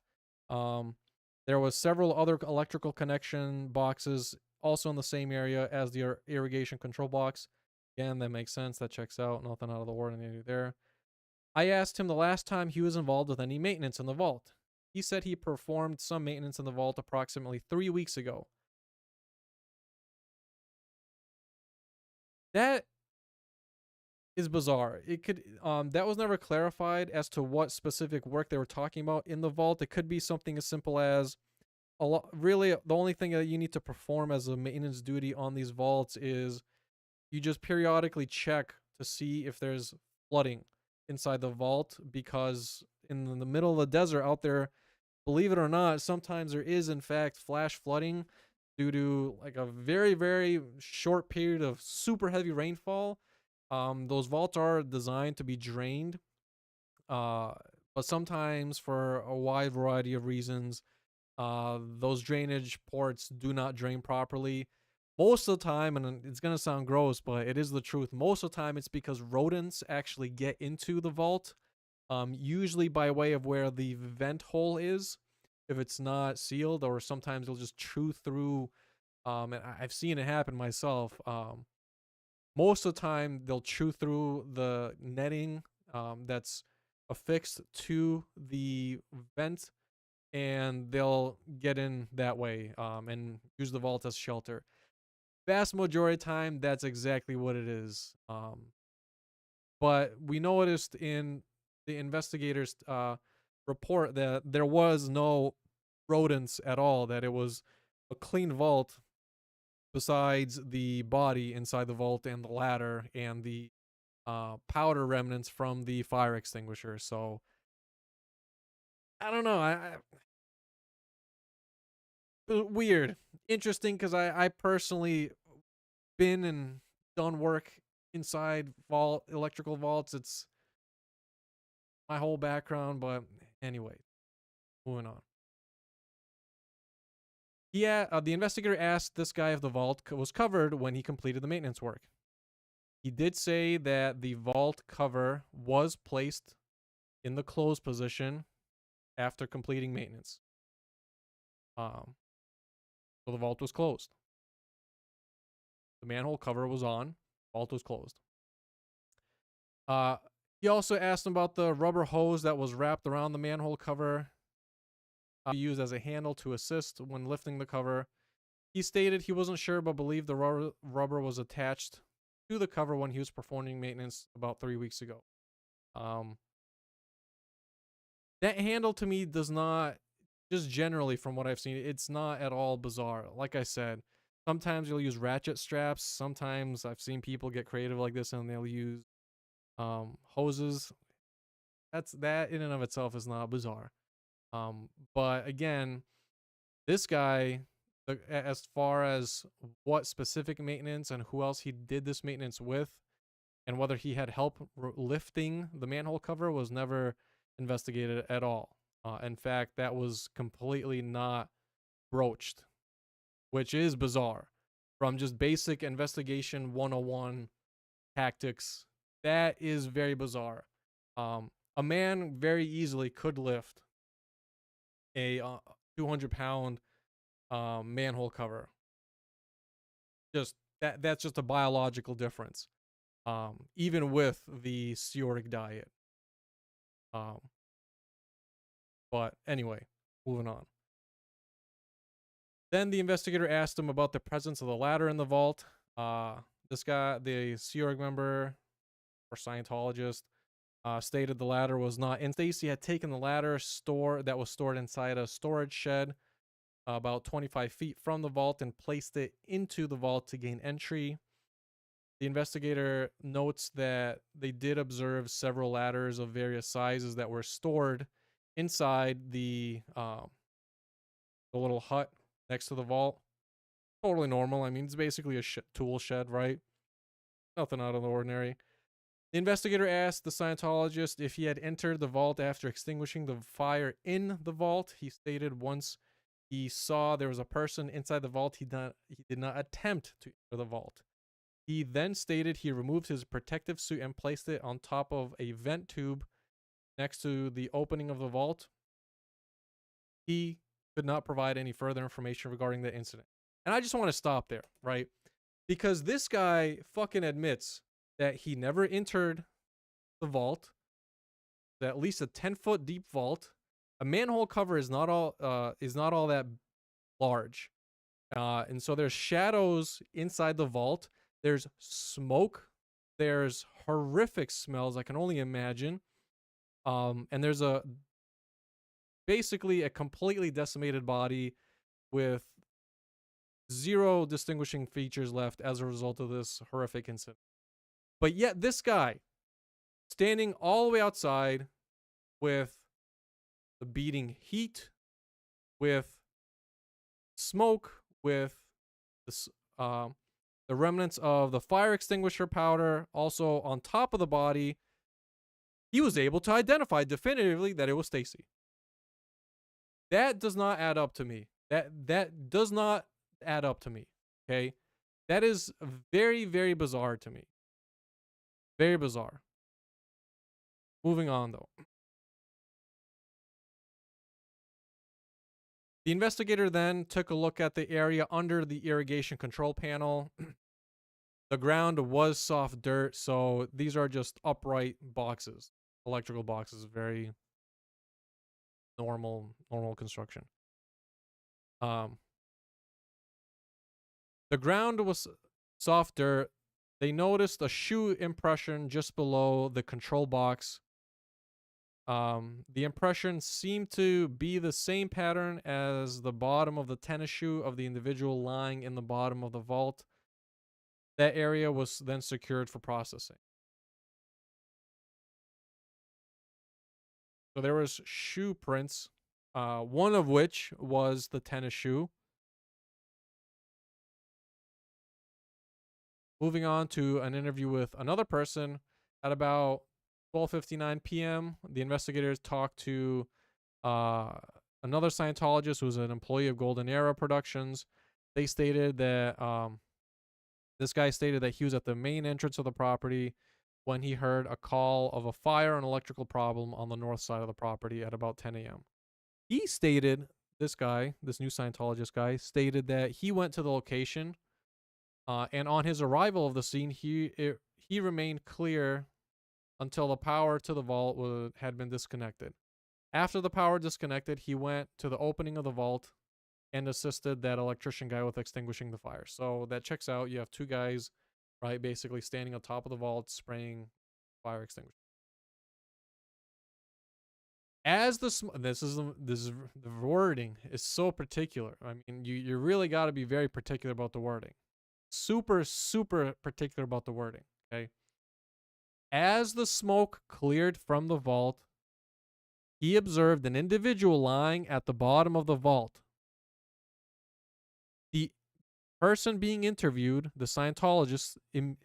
There was several other electrical connection boxes also in the same area as the irrigation control box. Again, that makes sense. That checks out. Nothing out of the ordinary there. I asked him the last time he was involved with any maintenance in the vault. He said he performed some maintenance in the vault approximately 3 weeks ago. That is bizarre. It could that was never clarified as to what specific work they were talking about in the vault. It could be something as simple as really the only thing that you need to perform as a maintenance duty on these vaults is you just periodically check to see if there's flooding inside the vault, because in the middle of the desert out there, believe it or not, sometimes there is in fact flash flooding due to like a very, very short period of super heavy rainfall. Those vaults are designed to be drained, but sometimes for a wide variety of reasons, those drainage ports do not drain properly. Most of the time, and it's going to sound gross, but it is the truth. Most of the time, it's because rodents actually get into the vault, usually by way of where the vent hole is, if it's not sealed, or sometimes they'll just chew through. And I've seen it happen myself. Most of the time, they'll chew through the netting that's affixed to the vent, and they'll get in that way and use the vault as shelter. Vast majority of the time, that's exactly what it is. But we noticed in the investigators' report that there was no rodents at all, that it was a clean vault. besides the body inside the vault and the ladder and the powder remnants from the fire extinguisher. So I don't know. Weird, interesting, because I personally been and done work inside electrical vaults. It's my whole background, but anyway, moving on. Yeah, the investigator asked this guy if the vault was covered when he completed the maintenance work. He did say that the vault cover was placed in the closed position after completing maintenance. So the vault was closed. The manhole cover was on. Vault was closed. He also asked him about the rubber hose that was wrapped around the manhole cover, used as a handle to assist when lifting the cover. He stated he wasn't sure, but believed the rubber was attached to the cover when he was performing maintenance about 3 weeks ago. That handle to me does not, just generally from what I've seen, it's not at all bizarre. Like I said, sometimes you'll use ratchet straps. Sometimes I've seen people get creative like this and they'll use hoses. That in and of itself is not bizarre. But again, this guy, as far as what specific maintenance and who else he did this maintenance with, and whether he had help lifting the manhole cover, was never investigated at all. In fact, that was completely not broached, which is bizarre. From just basic investigation 101 tactics, that is very bizarre. A man very easily could lift a 200-pound manhole cover. Just that's just a biological difference. Even with the Seoric diet. But anyway, moving on. Then the investigator asked him about the presence of the ladder in the vault. This guy, the Seoric member or Scientologist, stated the ladder was not in. Stacy had taken the ladder that was stored inside a storage shed about 25 feet from the vault and placed it into the vault to gain entry. The investigator notes that they did observe several ladders of various sizes that were stored inside the little hut next to the vault. Totally normal. I mean, it's basically a tool shed, right? Nothing out of the ordinary. The investigator asked the Scientologist if he had entered the vault after extinguishing the fire in the vault. He stated once he saw there was a person inside the vault, he did not attempt to enter the vault. He then stated he removed his protective suit and placed it on top of a vent tube next to the opening of the vault. He could not provide any further information regarding the incident. And I just want to stop there, right? Because this guy fucking admits that he never entered the vault, at least a 10-foot deep vault. A manhole cover is not all that large. And so there's shadows inside the vault. There's smoke. There's horrific smells I can only imagine. And there's basically a completely decimated body with zero distinguishing features left as a result of this horrific incident. But yet this guy, standing all the way outside with the beating heat, with smoke, with the remnants of the fire extinguisher powder also on top of the body, he was able to identify definitively that it was Stacy. That does not add up to me. That does not add up to me. Okay? That is very, very bizarre to me. Very bizarre. Moving on, though. The investigator then took a look at the area under the irrigation control panel. The ground was soft dirt, so these are just upright boxes. Electrical boxes, very normal construction. The ground was soft dirt. They noticed a shoe impression just below the control box. The impression seemed to be the same pattern as the bottom of the tennis shoe of the individual lying in the bottom of the vault. That area was then secured for processing. So there was shoe prints, one of which was the tennis shoe. Moving on to an interview with another person at about 12:59 p.m., the investigators talked to uh, another Scientologist who was an employee of Golden Era Productions. They stated that this guy stated that he was at the main entrance of the property when he heard a call of a fire and electrical problem on the north side of the property at about 10 a.m. He stated, this guy, this new Scientologist guy, stated that he went to the location, and on his arrival of the scene, he remained clear until the power to the vault had been disconnected. After the power disconnected, he went to the opening of the vault and assisted that electrician guy with extinguishing the fire. So that checks out. You have two guys, right, basically standing on top of the vault spraying fire extinguisher. As this is the wording is so particular. I mean, you really got to be very particular about the wording. Super particular about the wording. Okay. As the smoke cleared from the vault, he observed an individual lying at the bottom of the vault. The person being interviewed, the Scientologist,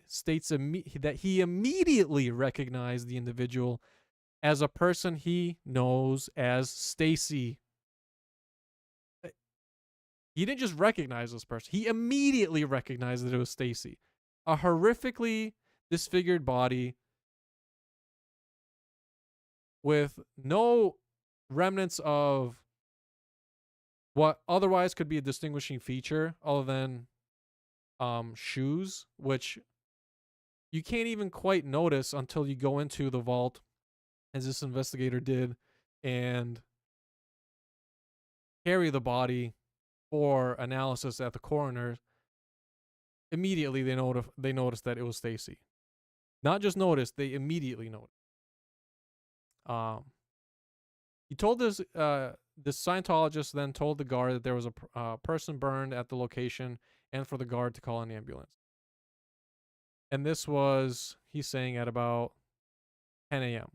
states that he immediately recognized the individual as a person he knows as Stacy. He didn't just recognize this person, he immediately recognized that it was Stacy. A horrifically disfigured body with no remnants of what otherwise could be a distinguishing feature other than shoes, which you can't even quite notice until you go into the vault, as this investigator did, and carry the body for analysis at the coroner. Immediately they noticed that it was Stacy. Not just noticed, they immediately noticed. He told this Scientologist then told the guard that there was a person burned at the location and for the guard to call an ambulance. And this was, he's saying, at about 10 a.m.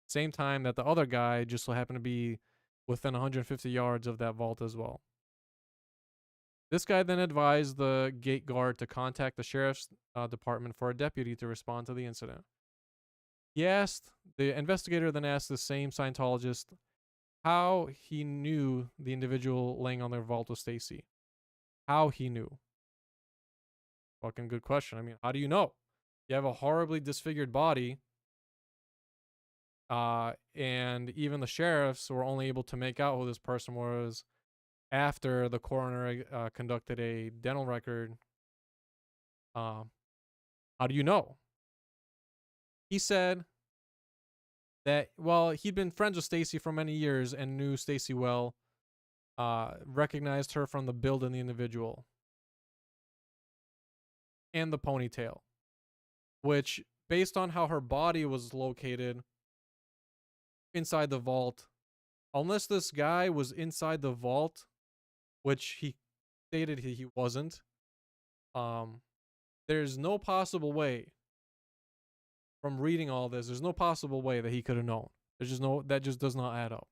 Same time that the other guy just so happened to be within 150 yards of that vault as well. This guy then advised the gate guard to contact the sheriff's department for a deputy to respond to the incident. The investigator then asked the same Scientologist how he knew the individual laying on their vault was Stacy. How he knew. Fucking good question. I mean, how do you know? You have a horribly disfigured body. And even the sheriffs were only able to make out who this person was after the coroner conducted a dental record. How do you know? He said that, well, he'd been friends with Stacy for many years and knew Stacy well, recognized her from the build in the individual and the ponytail, which, based on how her body was located inside the vault, unless this guy was inside the vault, which he stated he wasn't, there's no possible way, from reading all this, there's no possible way that he could have known. That just does not add up.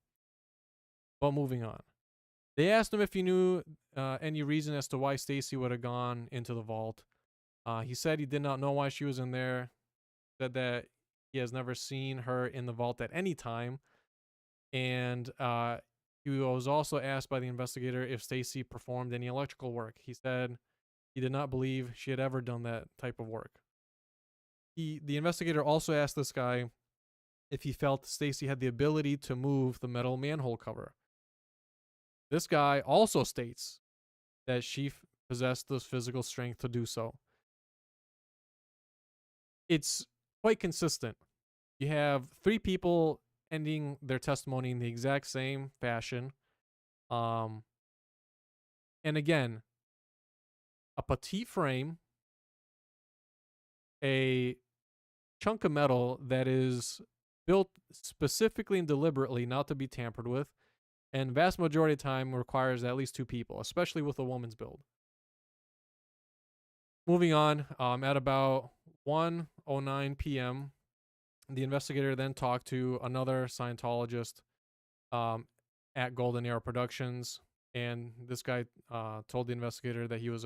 But moving on. They asked him if he knew any reason as to why Stacy would have gone into the vault. He said he did not know why she was in there. Said that he has never seen her in the vault at any time. And he was also asked by the investigator if Stacy performed any electrical work. He said he did not believe she had ever done that type of work. The investigator also asked this guy if he felt Stacy had the ability to move the metal manhole cover. This guy also states that she possessed the physical strength to do so. It's quite consistent. You have three people ending their testimony in the exact same fashion. And again, a petite frame, a chunk of metal that is built specifically and deliberately not to be tampered with, and vast majority of time requires at least 2 people, especially with a woman's build. Moving on, at about 1:09 p.m., the investigator then talked to another Scientologist um, at Golden Era Productions, and this guy told the investigator that he was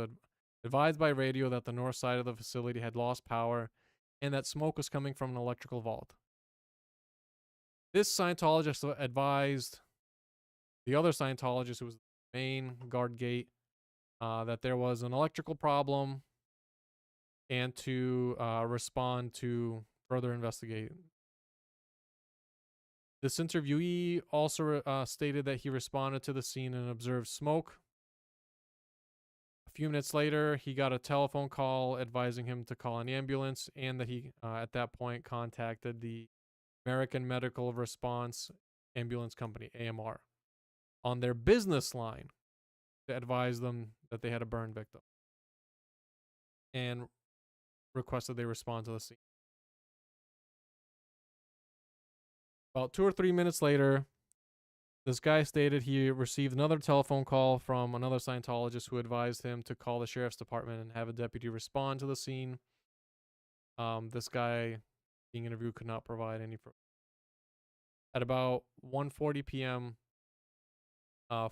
advised by radio that the north side of the facility had lost power and that smoke was coming from an electrical vault. This Scientologist advised the other Scientologist, who was the main guard gate, that there was an electrical problem and to respond to further investigate. This interviewee also stated that he responded to the scene and observed smoke. A few minutes later, he got a telephone call advising him to call an ambulance, and that he, at that point, contacted the American Medical Response Ambulance Company, AMR, on their business line to advise them that they had a burn victim and requested they respond to the scene. About 2 or 3 minutes later, this guy stated he received another telephone call from another Scientologist who advised him to call the sheriff's department and have a deputy respond to the scene. This guy being interviewed could not provide any. At about 1:40 p.m.,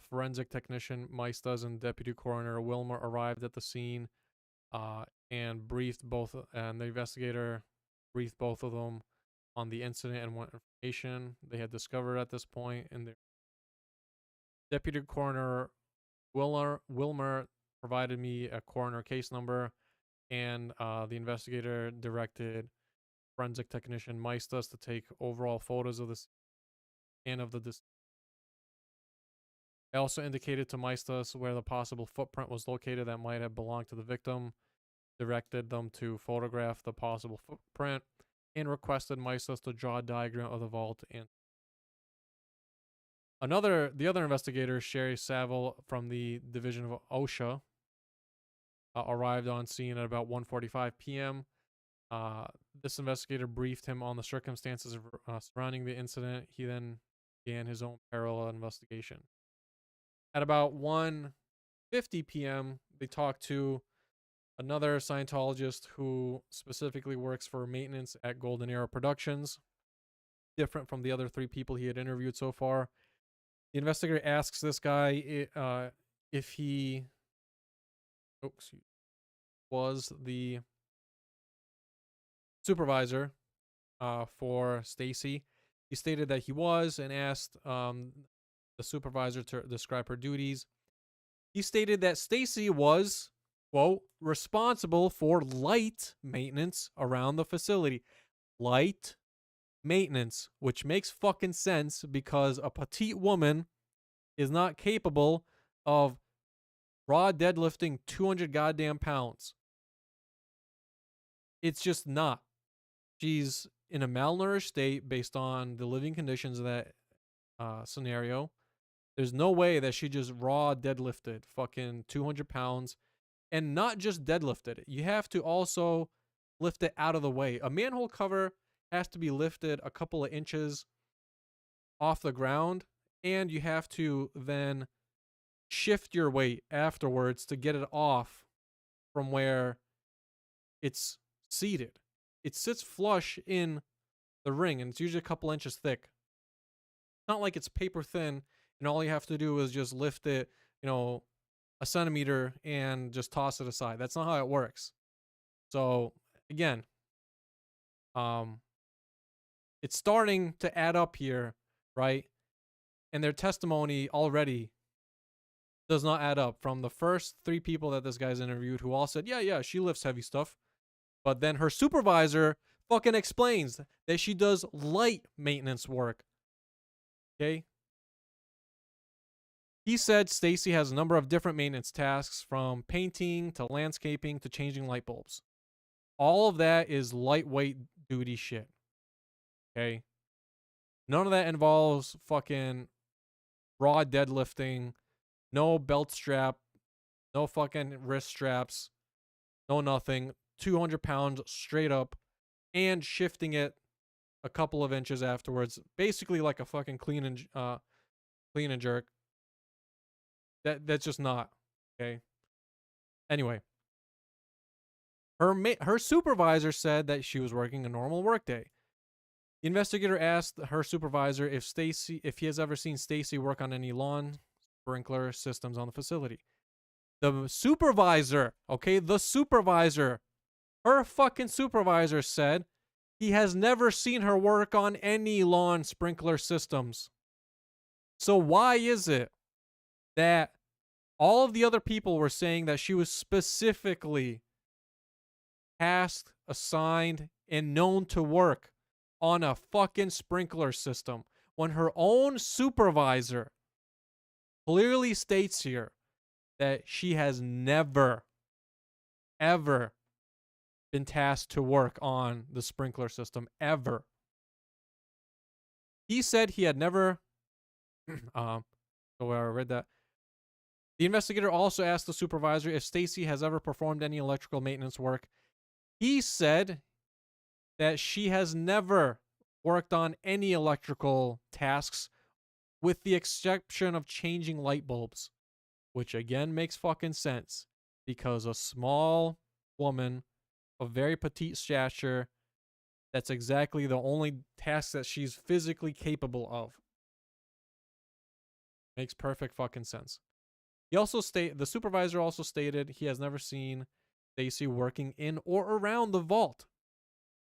forensic technician Maestas and deputy coroner Wilmer arrived at the scene and the investigator briefed both of them on the incident and what information they had discovered at this point. And the deputy coroner Wilmer provided me a coroner case number, and the investigator directed forensic technician Maestas to take overall photos of this and of the. I also indicated to Maestas where the possible footprint was located that might have belonged to the victim, directed them to photograph the possible footprint, and requested Maestas to draw a diagram of the vault. And the other investigator, Sherry Saville from the division of OSHA, arrived on scene at about 1:45 p.m. This investigator briefed him on the circumstances surrounding the incident. He then began his own parallel investigation. At about 1:50 p.m., they talked to another Scientologist who specifically works for maintenance at Golden Era Productions, different from the other 3 people he had interviewed so far. The investigator asks this guy if he was the supervisor for Stacy. He stated that he was, and asked the supervisor to describe her duties. He stated that Stacy was, quote, responsible for light maintenance around the facility. Light maintenance, which makes fucking sense because a petite woman is not capable of raw deadlifting 200 goddamn pounds. It's just not. She's in a malnourished state based on the living conditions of that scenario. There's no way that she just raw deadlifted fucking 200 pounds, and not just deadlifted it. You have to also lift it out of the way. A manhole cover has to be lifted a couple of inches off the ground, and you have to then shift your weight afterwards to get it off from where it's seated. It sits flush in the ring, and it's usually a couple inches thick. It's not like it's paper thin and all you have to do is just lift it, a centimeter and just toss it aside. That's not how it works. So again, it's starting to add up here, right? And their testimony already does not add up from the first 3 people that this guy's interviewed, who all said, yeah, she lifts heavy stuff. But then her supervisor fucking explains that she does light maintenance work. Okay? He said Stacy has a number of different maintenance tasks, from painting to landscaping to changing light bulbs. All of that is lightweight duty shit. Okay? None of that involves fucking raw deadlifting, no belt strap, no fucking wrist straps, no nothing. 200 pounds straight up and shifting it a couple of inches afterwards, basically like a fucking clean and jerk. That's just not okay. Anyway, her supervisor said that she was working a normal workday. The investigator asked her supervisor if he has ever seen Stacy work on any lawn sprinkler systems on the facility. The supervisor, okay, her fucking supervisor said he has never seen her work on any lawn sprinkler systems. So why is it that all of the other people were saying that she was specifically tasked, assigned, and known to work on a fucking sprinkler system when her own supervisor clearly states here that she has never, ever been tasked to work on the sprinkler system, ever? He said he had never, so I read that. The investigator also asked the supervisor if Stacy has ever performed any electrical maintenance work. He said that she has never worked on any electrical tasks with the exception of changing light bulbs, which again makes fucking sense because a small woman of very petite stature, that's exactly the only task that she's physically capable of. Makes perfect fucking sense. The supervisor also stated he has never seen Stacy working in or around the vault.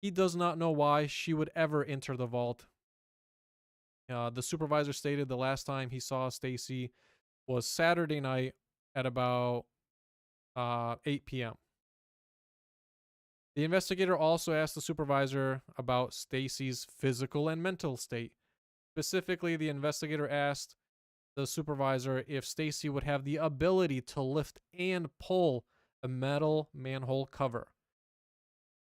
He does not know why she would ever enter the vault. The supervisor stated the last time he saw Stacy was Saturday night at about 8 p.m. The investigator also asked the supervisor about Stacy's physical and mental state. Specifically, the investigator asked the supervisor if Stacy would have the ability to lift and pull a metal manhole cover.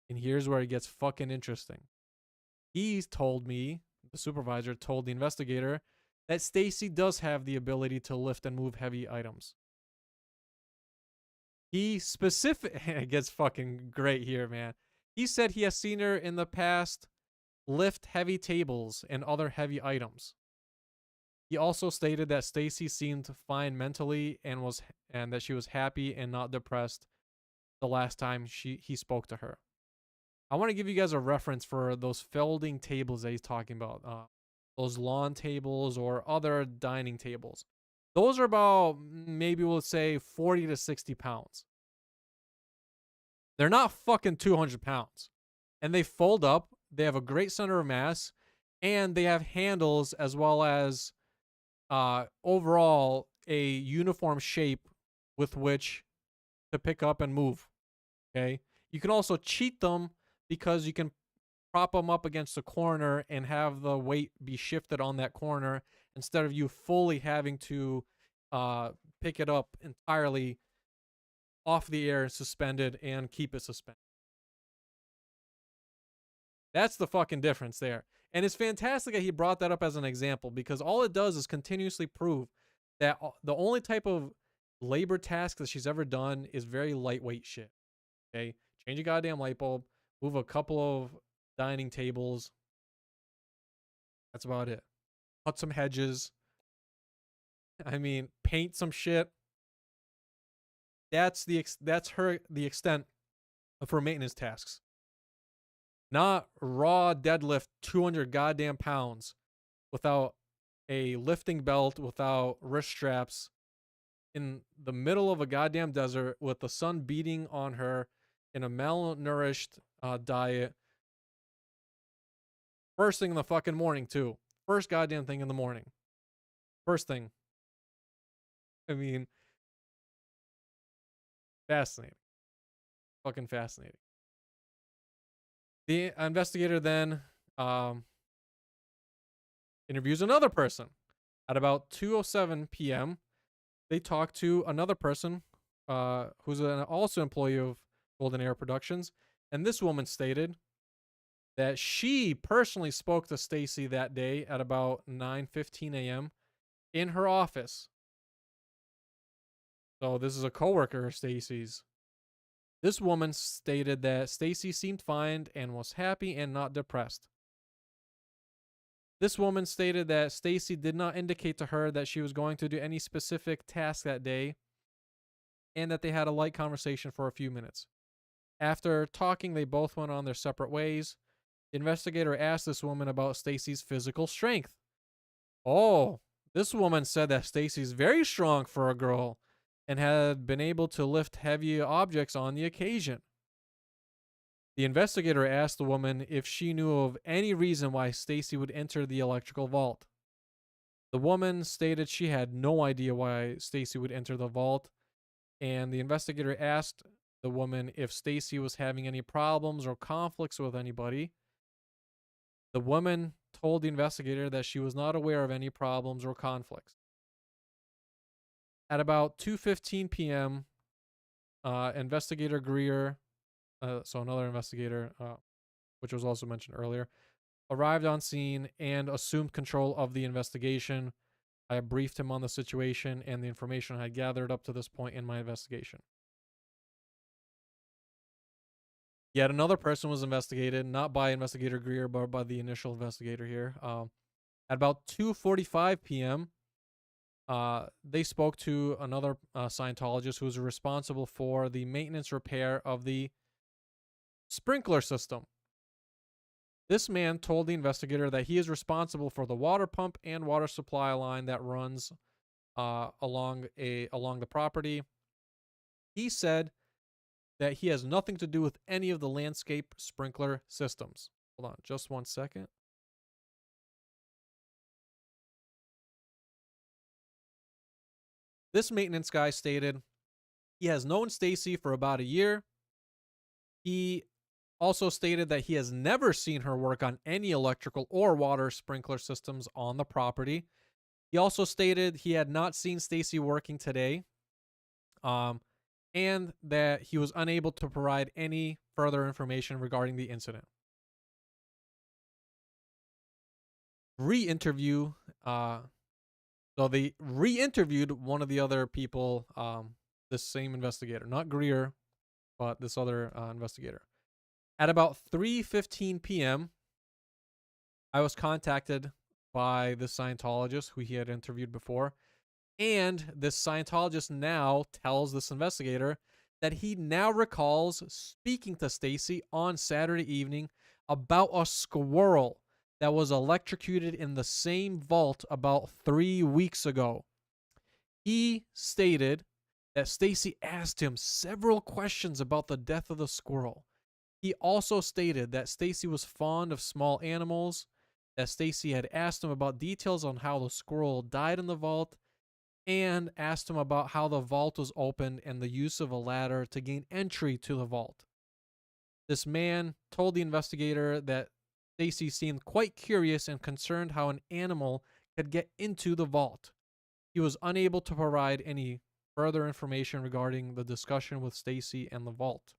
And here's where it gets fucking interesting. The supervisor told the investigator, that Stacy does have the ability to lift and move heavy items. It gets fucking great here, man. He said he has seen her in the past lift heavy tables and other heavy items. He also stated that Stacy seemed fine mentally and that she was happy and not depressed the last time he spoke to her. I want to give you guys a reference for those folding tables that he's talking about. Those lawn tables or other dining tables. Those are about, maybe we'll say 40 to 60 pounds. They're not fucking 200 pounds. And they fold up. They have a great center of mass. And they have handles as well as overall a uniform shape with which to pick up and move. Okay. You can also cheat them because you can prop them up against a corner and have the weight be shifted on that corner instead of you fully having to pick it up entirely off the air, suspended, and keep it suspended. That's the fucking difference there. And it's fantastic that he brought that up as an example because all it does is continuously prove that the only type of labor task that she's ever done is very lightweight shit. Okay? Change a goddamn light bulb, move a couple of dining tables. That's about it. Cut some hedges. I mean, paint some shit. That's the extent of her maintenance tasks. Not raw deadlift 200 goddamn pounds without a lifting belt, without wrist straps, in the middle of a goddamn desert with the sun beating on her in a malnourished diet. First thing in the fucking morning, too. First goddamn thing in the morning. First thing. I mean, fascinating. Fucking fascinating. The investigator then interviews another person. At about 2:07 p.m., they talk to another person who's also employee of Golden Era Productions. And this woman stated that she personally spoke to Stacy that day at about 9:15 a.m. in her office. So this is a coworker of Stacy's. This woman stated that Stacy seemed fine and was happy and not depressed. This woman stated that Stacy did not indicate to her that she was going to do any specific task that day and that they had a light conversation for a few minutes. After talking, they both went on their separate ways. The investigator asked this woman about Stacy's physical strength. Oh, this woman said that Stacy's very strong for a girl and had been able to lift heavy objects on the occasion. The investigator asked the woman if she knew of any reason why Stacy would enter the electrical vault. The woman stated she had no idea why Stacy would enter the vault, and the investigator asked the woman if Stacy was having any problems or conflicts with anybody. The woman told the investigator that she was not aware of any problems or conflicts. At about 2:15 p.m., investigator Greer, so another investigator, which was also mentioned earlier, arrived on scene and assumed control of the investigation. I briefed him on the situation and the information I had gathered up to this point in my investigation. Yet another person was investigated, not by investigator Greer, but by the initial investigator here. At about 2:45 p.m., they spoke to another Scientologist who was responsible for the maintenance repair of the sprinkler system. This man told the investigator that he is responsible for the water pump and water supply line that runs along the property. He said that he has nothing to do with any of the landscape sprinkler systems. Hold on, just 1 second. This maintenance guy stated he has known Stacy for about a year. He also stated that he has never seen her work on any electrical or water sprinkler systems on the property. He also stated he had not seen Stacy working today, and that he was unable to provide any further information regarding the incident. Re-interview. So they re-interviewed one of the other people, this same investigator, not Greer, but this other investigator. At about 3:15 p.m., I was contacted by the Scientologist who he had interviewed before, and this Scientologist now tells this investigator that he now recalls speaking to Stacy on Saturday evening about a squirrel that was electrocuted in the same vault about 3 weeks ago. He stated that Stacy asked him several questions about the death of the squirrel. He also stated that Stacy was fond of small animals, that Stacy had asked him about details on how the squirrel died in the vault, and asked him about how the vault was opened and the use of a ladder to gain entry to the vault. This man told the investigator that Stacy seemed quite curious and concerned how an animal could get into the vault. He was unable to provide any further information regarding the discussion with Stacy and the vault.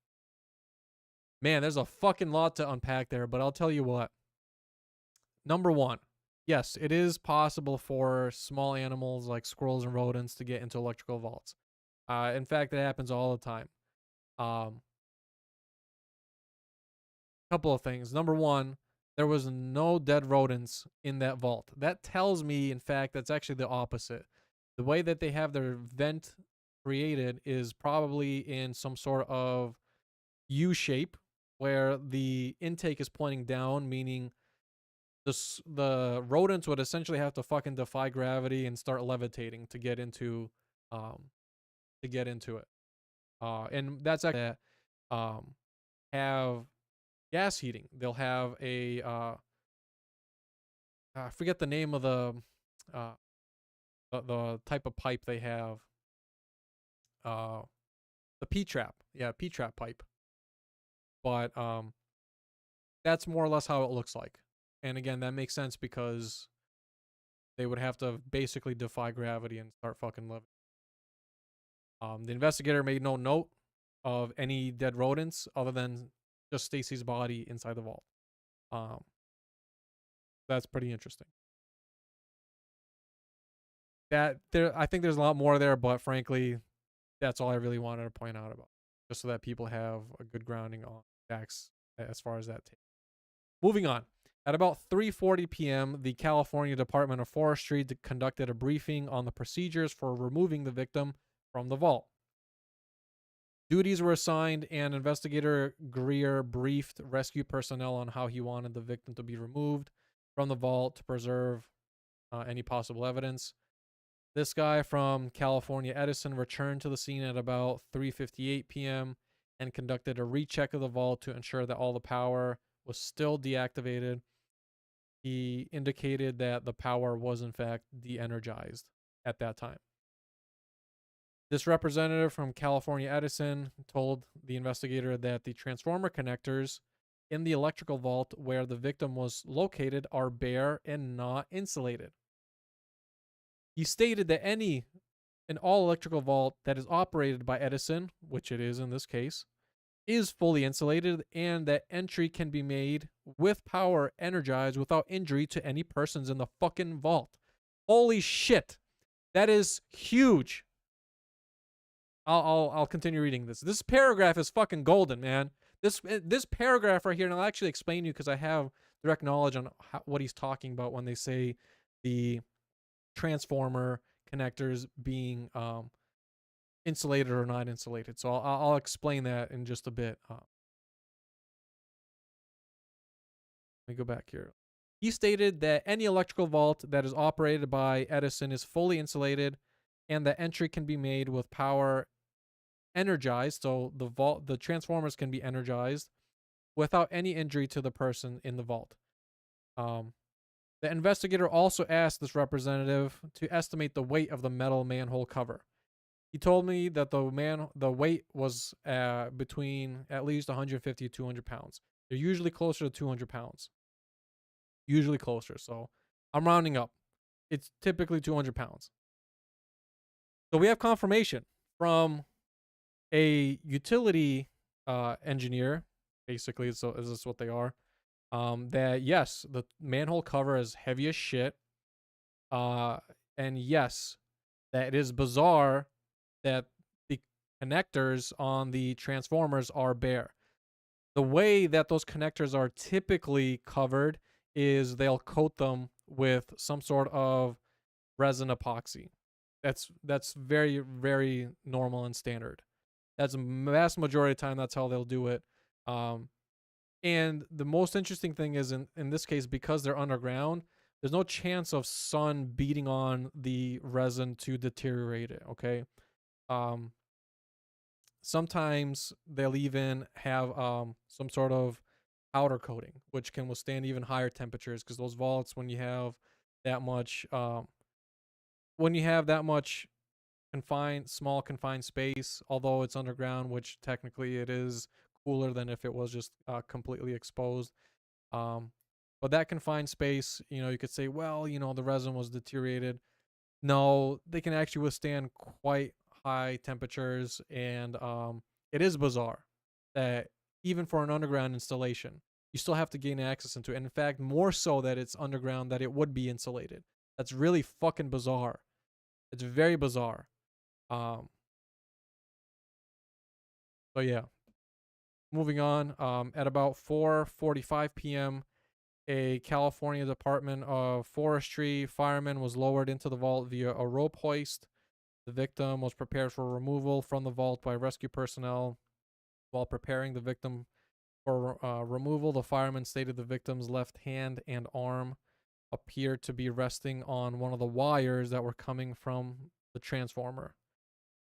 Man, there's a fucking lot to unpack there, but I'll tell you what. Number one, yes, it is possible for small animals like squirrels and rodents to get into electrical vaults. In fact, it happens all the time. Couple of things. Number one, there was no dead rodents in that vault. That tells me, in fact, that's actually the opposite. The way that they have their vent created is probably in some sort of U shape where the intake is pointing down, meaning the rodents would essentially have to fucking defy gravity and start levitating to get into it. And that's actually that have gas heating. They'll have a I forget the name of the type of pipe they have. The P-trap. Yeah, P-trap pipe. But that's more or less how it looks like. And again, that makes sense because they would have to basically defy gravity and start fucking living. The investigator made no note of any dead rodents other than just Stacy's body inside the vault. That's pretty interesting. I think there's a lot more there, but frankly, that's all I really wanted to point out about, just so that people have a good grounding on facts as far as that takes. Moving on. At about 3:40 p.m., the California Department of Forestry conducted a briefing on the procedures for removing the victim from the vault. Duties were assigned, and investigator Greer briefed rescue personnel on how he wanted the victim to be removed from the vault to preserve any possible evidence. This guy from California Edison returned to the scene at about 3:58 p.m. and conducted a recheck of the vault to ensure that all the power was still deactivated. He indicated that the power was in fact de-energized at that time. This representative from California Edison told the investigator that the transformer connectors in the electrical vault where the victim was located are bare and not insulated. He stated that an all electrical vault that is operated by Edison, which it is in this case, is fully insulated, and that entry can be made with power energized without injury to any persons in the fucking vault. Holy shit. That is huge. I'll continue reading this. This paragraph is fucking golden, man. This paragraph right here, and I'll actually explain to you because I have direct knowledge on what he's talking about when they say the transformer connectors being insulated or not insulated. So I'll explain that in just a bit. Let me go back here. He stated that any electrical vault that is operated by Edison is fully insulated, and that entry can be made with power energized. So the transformers can be energized without any injury to the person in the vault. The investigator also asked this representative to estimate the weight of the metal manhole cover. He told me that the weight was between at least 150 to 200 pounds. They're usually closer to 200 pounds. Usually closer. So I'm rounding up. It's typically 200 pounds. So we have confirmation from a utility engineer, basically, so is this what they are? That yes, the manhole cover is heavy as shit. And yes, that it is bizarre that the connectors on the transformers are bare. The way that those connectors are typically covered is they'll coat them with some sort of resin epoxy. That's very, very normal and standard. That's a vast majority of the time that's how they'll do it. And the most interesting thing is in this case, because they're underground, there's no chance of sun beating on the resin to deteriorate it, okay? Sometimes they'll even have some sort of outer coating, which can withstand even higher temperatures, because those vaults, when you have that much small confined space, although it's underground, which technically it is cooler than if it was just completely exposed. But that confined space, you could say, well, the resin was deteriorated. No, they can actually withstand quite high temperatures, and it is bizarre that even for an underground installation, you still have to gain access into it. And in fact, more so that it's underground, that it would be insulated. That's really fucking bizarre. It's very bizarre. So yeah, moving on. At about 4:45 p.m., a California Department of Forestry fireman was lowered into the vault via a rope hoist. The victim was prepared for removal from the vault by rescue personnel. While preparing the victim for removal, the fireman stated the victim's left hand and arm appeared to be resting on one of the wires that were coming from the transformer.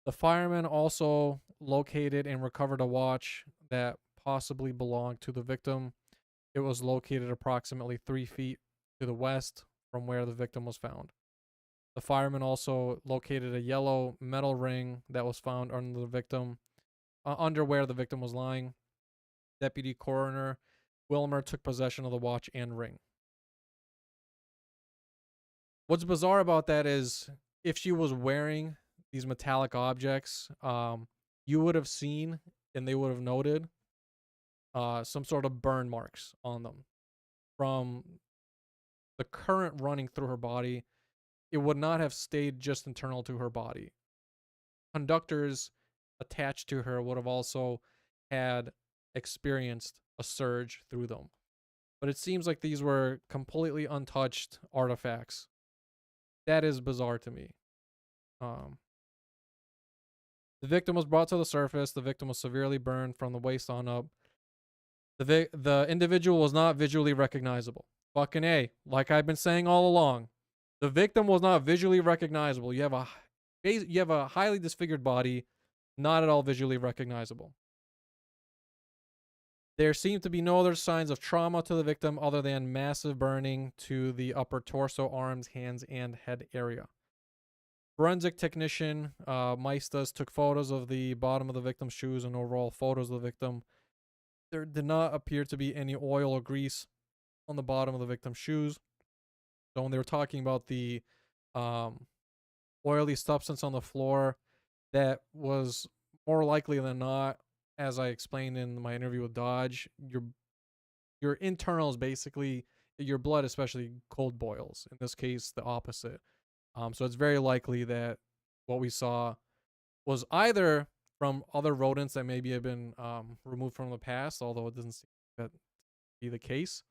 The fireman also located and recovered a watch that possibly belonged to the victim. It was located approximately 3 feet to the west from where the victim was found. The fireman also located a yellow metal ring that was found under where the victim was lying. Deputy Coroner Wilmer took possession of the watch and ring. What's bizarre about that is if she was wearing these metallic objects, you would have seen and they would have noted some sort of burn marks on them from the current running through her body. It would not have stayed just internal to her body. Conductors attached to her would have also had experienced a surge through them. but it seems like these were completely untouched artifacts. That is bizarre to me. Um, the victim was brought to the surface. The victim was severely burned from the waist on up. The individual was not visually recognizable. Fucking A. Like I've been saying all along, the victim was not visually recognizable. You have a highly disfigured body, not at all visually recognizable. There seemed to be no other signs of trauma to the victim other than massive burning to the upper torso, arms, hands, and head area. Forensic technician Maestas took photos of the bottom of the victim's shoes and overall photos of the victim. There did not appear to be any oil or grease on the bottom of the victim's shoes. So when they were talking about the um, oily substance on the floor, that was more likely than not, as I explained in my interview with Dodge, your internals basically, your blood especially cold boils. In this case, the opposite. So it's very likely that what we saw was either from other rodents that maybe have been removed from the past, although it doesn't seem that to be the case.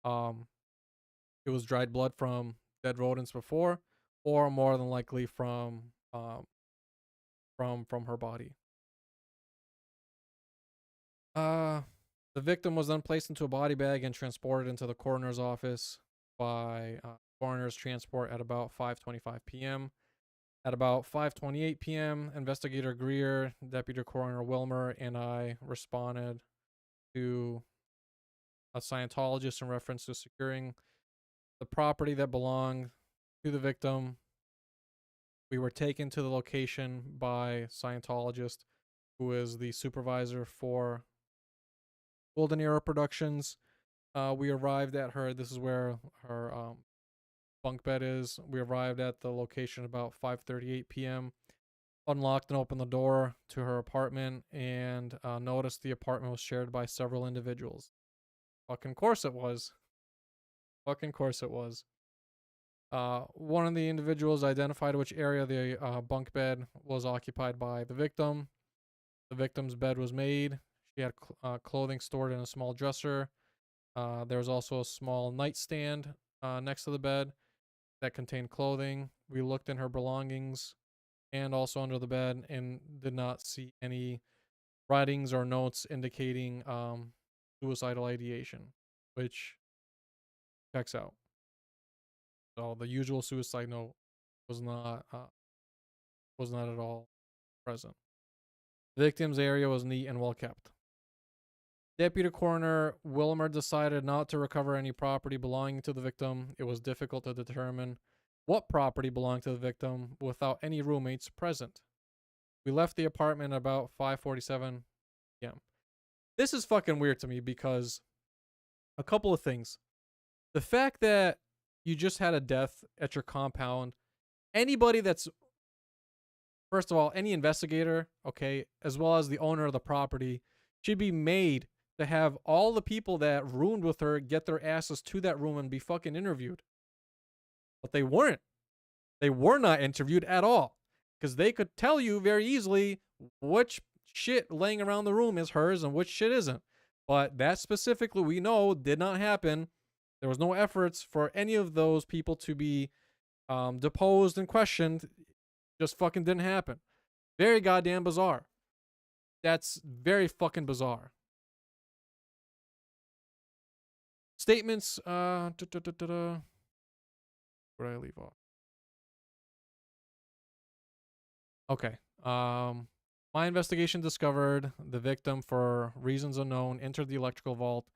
It was dried blood from dead rodents before, or more than likely from her body. The victim was then placed into a body bag and transported into the coroner's office by coroner's transport at about 5:25 p.m. At about 5:28 p.m., Investigator Greer, Deputy Coroner Wilmer, and I responded to a Scientologist in reference to securing the property that belonged to the victim. We were taken to the location by Scientologist, who is the supervisor for Golden Era Productions. We arrived at her. This is where her bunk bed is. We arrived at the location about 5:38 p.m. Unlocked and opened the door to her apartment and noticed the apartment was shared by several individuals. Fucking course it was. Fucking course it was. One of the individuals identified which area the bunk bed was occupied by the victim. The victim's bed was made. She had clothing stored in a small dresser. There was also a small nightstand next to the bed that contained clothing. We looked in her belongings and also under the bed and did not see any writings or notes indicating suicidal ideation, which checks out. So the usual suicide note was not at all present. The victim's area was neat and well kept. Deputy Coroner Wilmer decided not to recover any property belonging to the victim. It was difficult to determine what property belonged to the victim without any roommates present. We left the apartment about 5:47 p.m. This is fucking weird to me because a couple of things. The fact that you just had a death at your compound, anybody that's, first of all, any investigator, okay, as well as the owner of the property, should be made to have all the people that roomed with her get their asses to that room and be fucking interviewed. But they weren't. They were not interviewed at all because they could tell you very easily which shit laying around the room is hers and which shit isn't. But that specifically, we know, did not happen. There was no efforts for any of those people to be deposed and questioned. Just fucking didn't happen. Very goddamn bizarre. That's very fucking bizarre. Statements. Where did I leave off? Okay. My investigation discovered the victim, for reasons unknown, entered the electrical vault.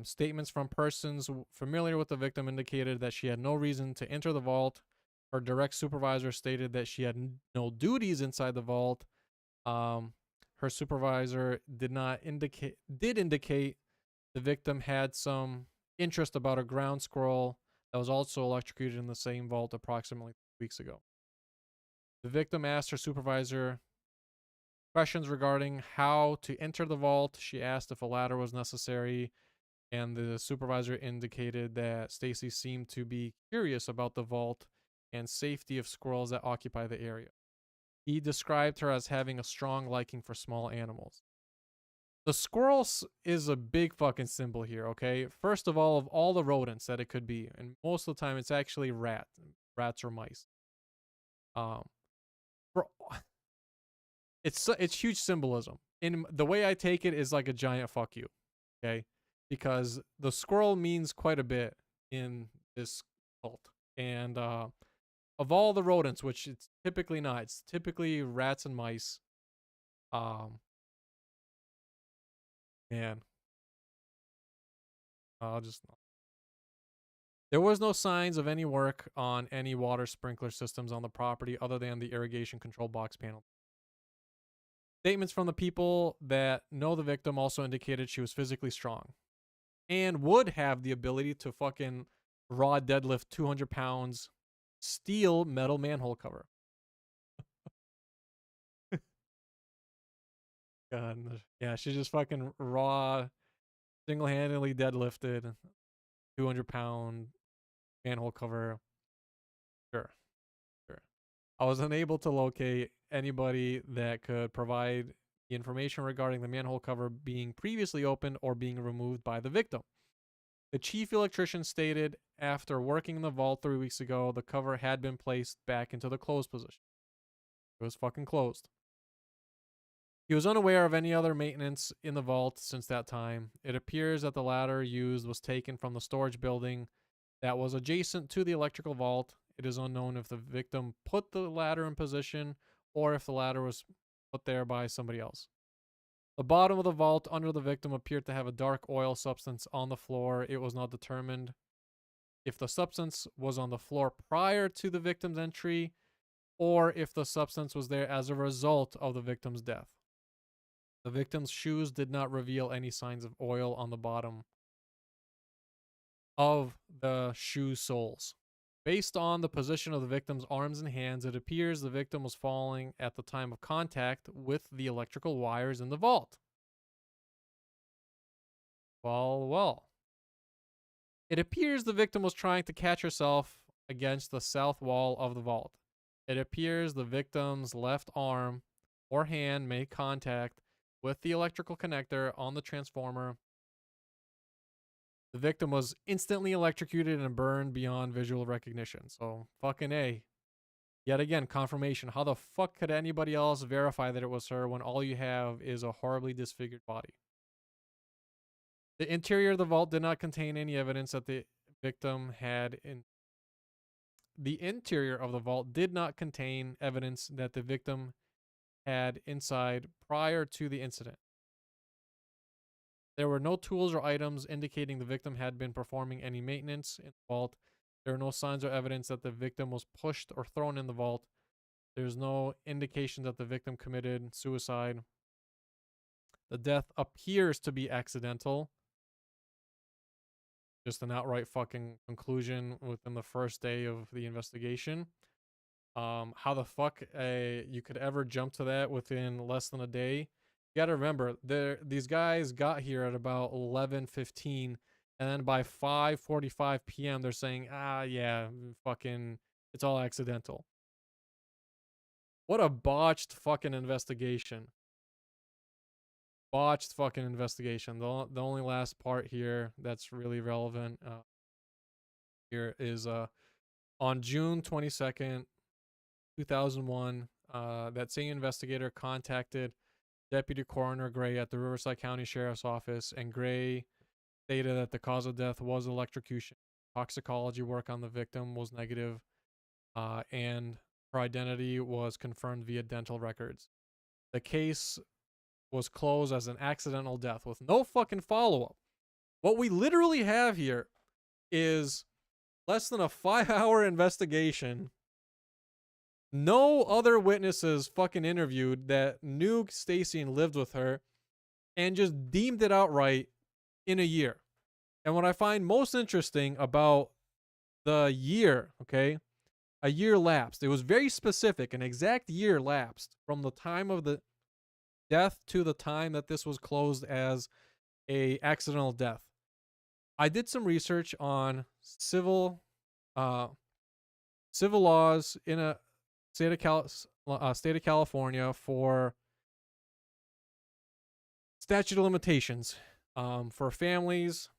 Statements from persons familiar with the victim indicated that she had no reason to enter the vault. Her direct supervisor stated that she had no duties inside the vault. Her supervisor did indicate the victim had some interest about a ground squirrel that was also electrocuted in the same vault approximately 2 weeks ago. The victim asked her supervisor questions regarding how to enter the vault. She asked if a ladder was necessary, and the supervisor indicated that Stacy seemed to be curious about the vault and safety of squirrels that occupy the area. He described her as having a strong liking for small animals. The squirrel is a big fucking symbol here, okay? First of all the rodents that it could be, and most of the time it's actually rats or mice. Um, for it's huge symbolism. In the way I take it is like a giant fuck you, okay? Because the squirrel means quite a bit in this cult, and of all the rodents, which it's typically not, it's typically rats and mice. Um, man, I'll just there was no signs of any work on any water sprinkler systems on the property other than the irrigation control box panel. Statements from the people that know the victim also indicated she was physically strong and would have the ability to fucking raw deadlift 200 pounds steel metal manhole cover. God, yeah, she just fucking raw single handedly deadlifted 200-pound manhole cover. Sure, sure. I was unable to locate anybody that could provide the information regarding the manhole cover being previously opened or being removed by the victim. The chief electrician stated after working in the vault 3 weeks ago, the cover had been placed back into the closed position. It was fucking closed. He was unaware of any other maintenance in the vault since that time. It appears that the ladder used was taken from the storage building that was adjacent to the electrical vault. It is unknown if the victim put the ladder in position or if the ladder was put there by somebody else. The bottom of the vault under the victim appeared to have a dark oil substance on the floor. It was not determined if the substance was on the floor prior to the victim's entry or if the substance was there as a result of the victim's death. The victim's shoes did not reveal any signs of oil on the bottom of the shoe soles. Based on the position of the victim's arms and hands, it appears the victim was falling at the time of contact with the electrical wires in the vault. Well. It appears the victim was trying to catch herself against the south wall of the vault. It appears the victim's left arm or hand made contact with the electrical connector on the transformer. The victim was instantly electrocuted and burned beyond visual recognition. So, fucking A. Yet again, confirmation. How the fuck could anybody else verify that it was her when all you have is a horribly disfigured body? The interior of the vault did not contain any evidence that the victim had in. The interior of the vault did not contain evidence that the victim had inside prior to the incident. There were no tools or items indicating the victim had been performing any maintenance in the vault. There are no signs or evidence that the victim was pushed or thrown in the vault. There's no indication that the victim committed suicide. The death appears to be accidental. Just an outright fucking conclusion within the first day of the investigation. How the fuck you could ever jump to that within less than a day? You got to remember, these guys got here at about 11:15, and then by 5:45 p.m. they're saying, yeah, fucking, it's all accidental. What a botched fucking investigation. Botched fucking investigation. The only last part here that's really relevant here is on June 22nd, 2001, that same investigator contacted Deputy Coroner Gray at the Riverside County Sheriff's Office, and Gray stated that the cause of death was electrocution. Toxicology work on the victim was negative, and her identity was confirmed via dental records. The case was closed as an accidental death with no fucking follow-up. What we literally have here is less than a 5-hour investigation. No other witnesses fucking interviewed that knew Stacy and lived with her, and just deemed it outright in a year. And what I find most interesting about the year, okay, a year lapsed. It was very specific. An exact year lapsed from the time of the death to the time that this was closed as a accidental death. I did some research on civil laws in a state of, state of California for statute of limitations for families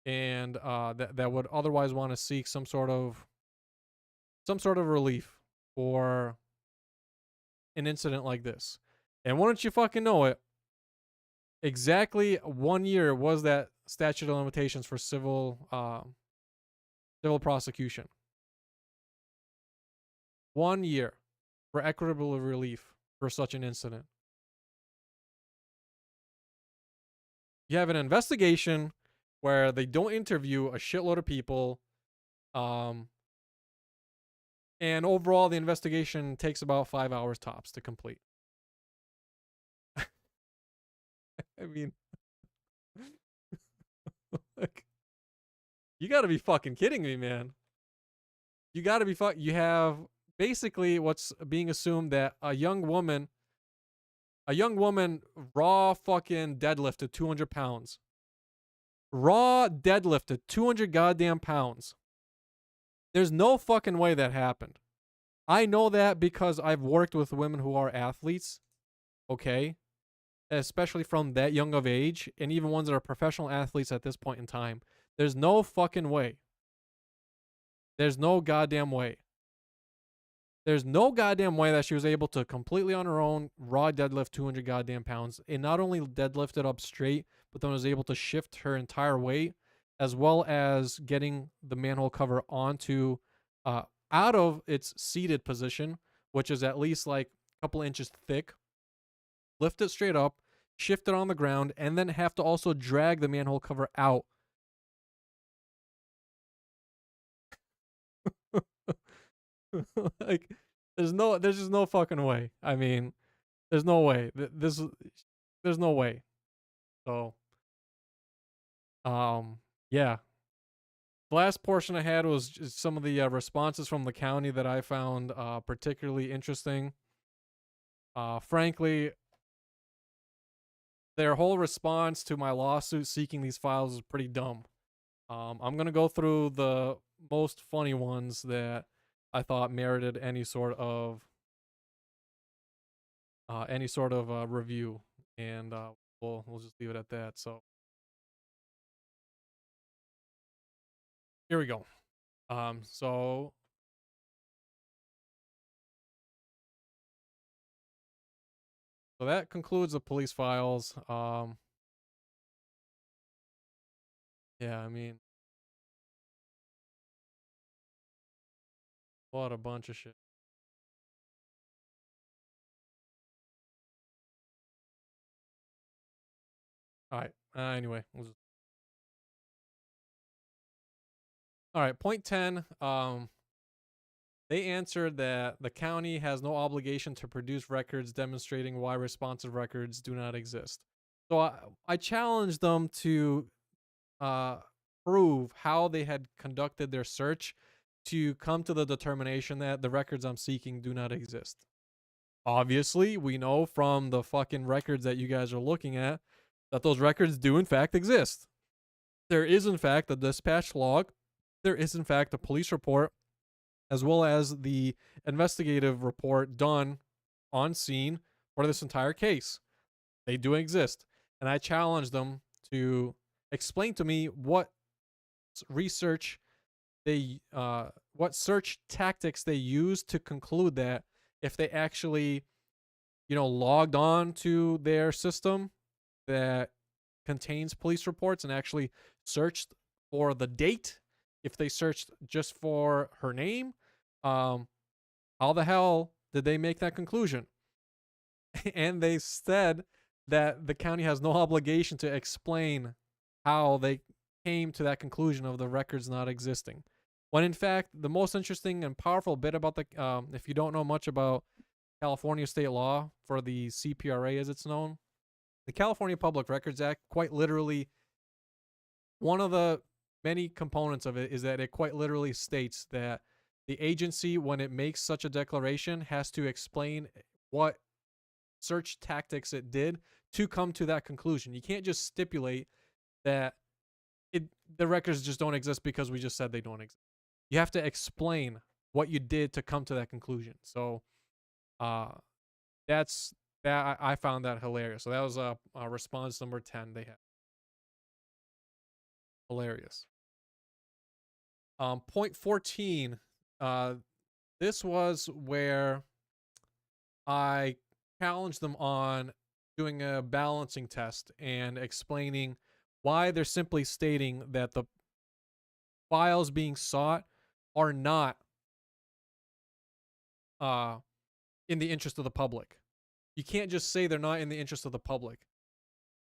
and that would otherwise want to seek some sort of relief for an incident like this. And wouldn't you fucking know it, exactly 1 year was that statute of limitations for civil prosecution. 1 year for equitable relief for such an incident. You have an investigation where they don't interview a shitload of people, and overall the investigation takes about 5 hours tops to complete. I mean, like, you gotta be fucking kidding me, man. You gotta be you have basically what's being assumed that a young woman raw fucking deadlifted 200 pounds. Raw deadlifted 200 goddamn pounds. There's no fucking way that happened. I know that because I've worked with women who are athletes, okay? Especially from that young of age, and even ones that are professional athletes at this point in time. There's no fucking way. There's no goddamn way. There's no goddamn way that she was able to completely on her own raw deadlift 200 goddamn pounds. And not only deadlift it up straight, but then was able to shift her entire weight, as well as getting the manhole cover onto, out of its seated position, which is at least like a couple inches thick, lift it straight up, shift it on the ground, and then have to also drag the manhole cover out. Like, there's just no fucking way. I mean, there's no way. There's no way. So, yeah. The last portion I had was just some of the responses from the county that I found particularly interesting. Frankly, their whole response to my lawsuit seeking these files is pretty dumb. I'm gonna go through the most funny ones that I thought merited any sort of review, and we'll just leave it at that. So here we go. So that concludes the police files. Yeah, I mean, what a bunch of shit. All right. Anyway, all right. Point 10. They answered that the county has no obligation to produce records demonstrating why responsive records do not exist. So I challenged them to prove how they had conducted their search to come to the determination that the records I'm seeking do not exist. Obviously, we know from the fucking records that you guys are looking at that those records do in fact exist. There is in fact a dispatch log. There is in fact a police report, as well as the investigative report done on scene for this entire case. They do exist. And I challenge them to explain to me what research they what search tactics they use to conclude that, if they actually, logged on to their system that contains police reports and actually searched for the date, if they searched just for her name, how the hell did they make that conclusion? And they said that the county has no obligation to explain how they came to that conclusion of the records not existing. When in fact, the most interesting and powerful bit about the, if you don't know much about California state law for the CPRA as it's known, the California Public Records Act, quite literally, one of the many components of it is that it quite literally states that the agency, when it makes such a declaration, has to explain what search tactics it did to come to that conclusion. You can't just stipulate that the records just don't exist because we just said they don't exist. You have to explain what you did to come to that conclusion. So that's I found that hilarious. So that was response number 10 they had. Hilarious. Point 14. Uh, this was where I challenged them on doing a balancing test and explaining why they're simply stating that the files being sought are not uh, in the interest of the public. You can't just say they're not in the interest of the public.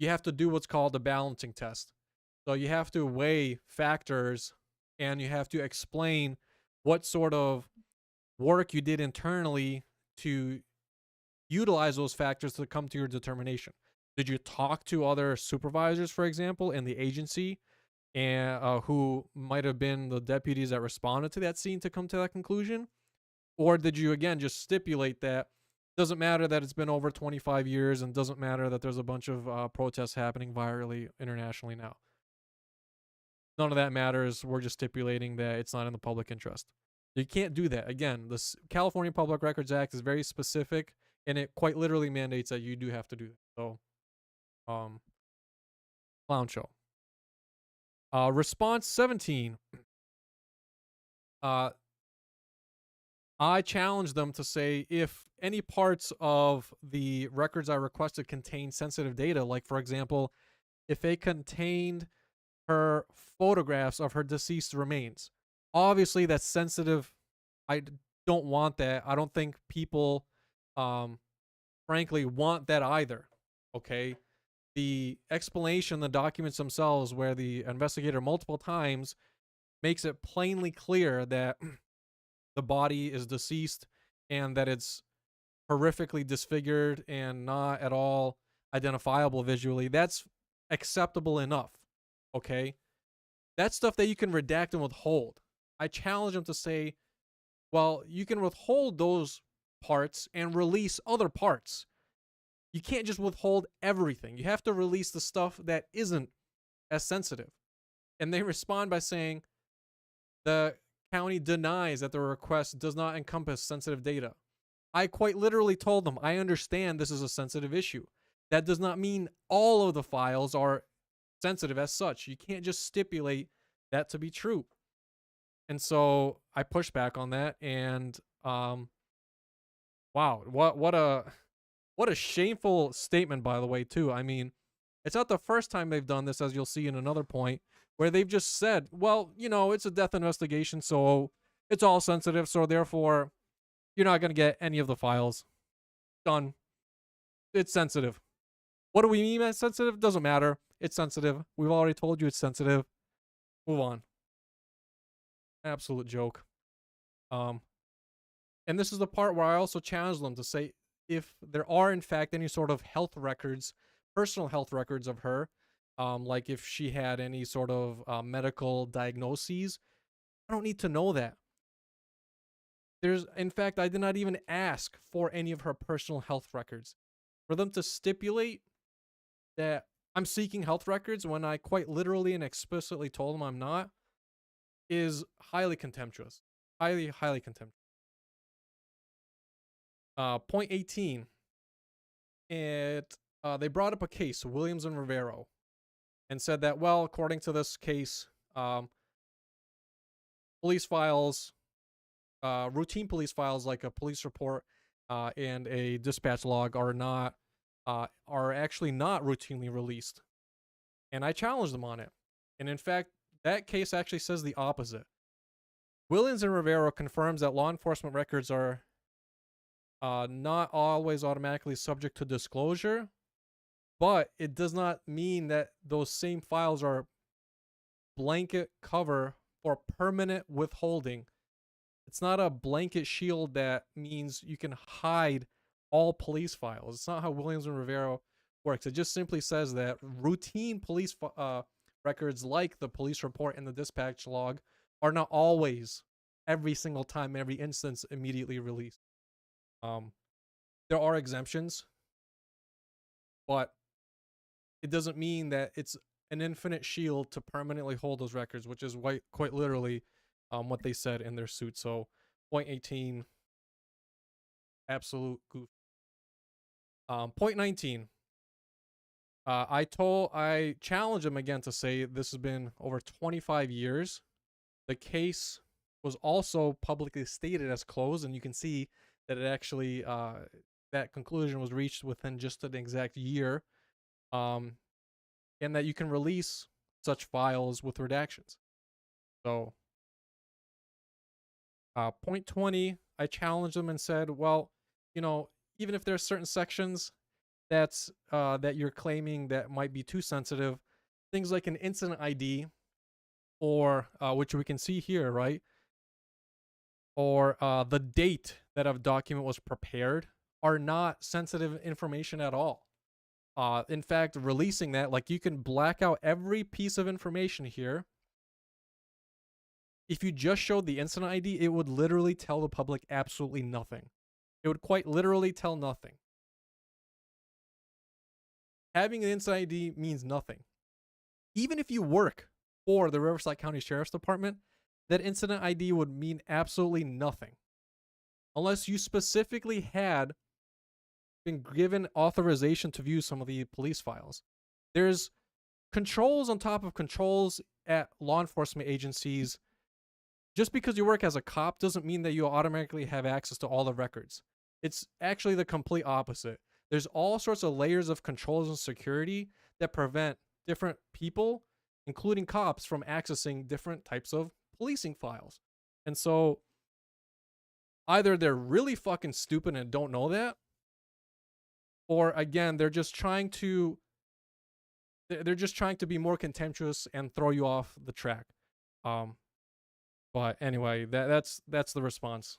You have to do what's called a balancing test. So you have to weigh factors and you have to explain what sort of work you did internally to utilize those factors to come to your determination. Did you talk to other supervisors, for example, in the agency, and who might have been the deputies that responded to that scene to come to that conclusion? Or did you again just stipulate that doesn't matter that it's been over 25 years and doesn't matter that there's a bunch of protests happening virally internationally now? None of that matters. We're just stipulating that it's not in the public interest. You can't do that. Again, the California Public Records Act is very specific, and it quite literally mandates that you do have to do that. So, um, clown show. Response 17. Uh, I challenged them to say if any parts of the records I requested contain sensitive data, like for example, if they contained her photographs of her deceased remains. Obviously, that's sensitive. I don't want that. I don't think people, frankly, want that either. Okay. The explanation, the documents themselves, where the investigator multiple times makes it plainly clear that the body is deceased and that it's horrifically disfigured and not at all identifiable visually. That's acceptable enough. Okay. That's stuff that you can redact and withhold. I challenge them to say, well, you can withhold those parts and release other parts. You can't just withhold everything. You have to release the stuff that isn't as sensitive. And they respond by saying the county denies that the request does not encompass sensitive data. I quite literally told them, I understand this is a sensitive issue. That does not mean all of the files are sensitive as such. You can't just stipulate that to be true. And so I pushed back on that, and wow, what a shameful statement, by the way, too. I mean, it's not the first time they've done this, as you'll see in another point, where they've just said, well, it's a death investigation, so it's all sensitive, so therefore you're not going to get any of the files. Done. It's sensitive. What do we mean by sensitive? Doesn't matter. It's sensitive. We've already told you it's sensitive. Move on. Absolute joke. And this is the part where I also challenge them to say if there are in fact any sort of health records, personal health records of her, like if she had any sort of medical diagnoses, I don't need to know that. In fact, I did not even ask for any of her personal health records. For them to stipulate that I'm seeking health records when I quite literally and explicitly told them I'm not is highly contemptuous. Highly, highly contemptuous. Point 18. They brought up a case, Williams and Rivero, and said that, well, according to this case, police files, routine police files like a police report and a dispatch log are actually not routinely released. And I challenged them on it. And in fact, that case actually says the opposite. Williams and Rivero confirms that law enforcement records are not always automatically subject to disclosure, but it does not mean that those same files are blanket cover for permanent withholding. It's not a blanket shield that means you can hide all police files. It's not how Williams and Rivero works. It just simply says that routine police records like the police report and the dispatch log are not always, every single time, every instance, immediately released. There are exemptions, but it doesn't mean that it's an infinite shield to permanently hold those records, which is quite literally what they said in their suit. So, point 18, absolute goof. Point 19. I challenged him again to say this has been over 25 years. The case was also publicly stated as closed, and you can see that it actually that conclusion was reached within just an exact year, and that you can release such files with redactions. So, point 20, I challenged him and said, well, even if there's certain sections that you're claiming that might be too sensitive, things like an incident ID, or which we can see here, right? Or the date that a document was prepared, are not sensitive information at all. In fact, releasing that, like, you can black out every piece of information here. If you just showed the incident ID, it would literally tell the public absolutely nothing. It would quite literally tell nothing. Having an incident ID means nothing. Even if you work for the Riverside County Sheriff's Department, that incident ID would mean absolutely nothing. Unless you specifically had been given authorization to view some of the police files. There's controls on top of controls at law enforcement agencies. Just because you work as a cop doesn't mean that you automatically have access to all the records. It's actually the complete opposite. There's all sorts of layers of controls and security that prevent different people, including cops, from accessing different types of policing files. And so either they're really fucking stupid and don't know that, or again, they're just trying to be more contemptuous and throw you off the track. But anyway, that's the response.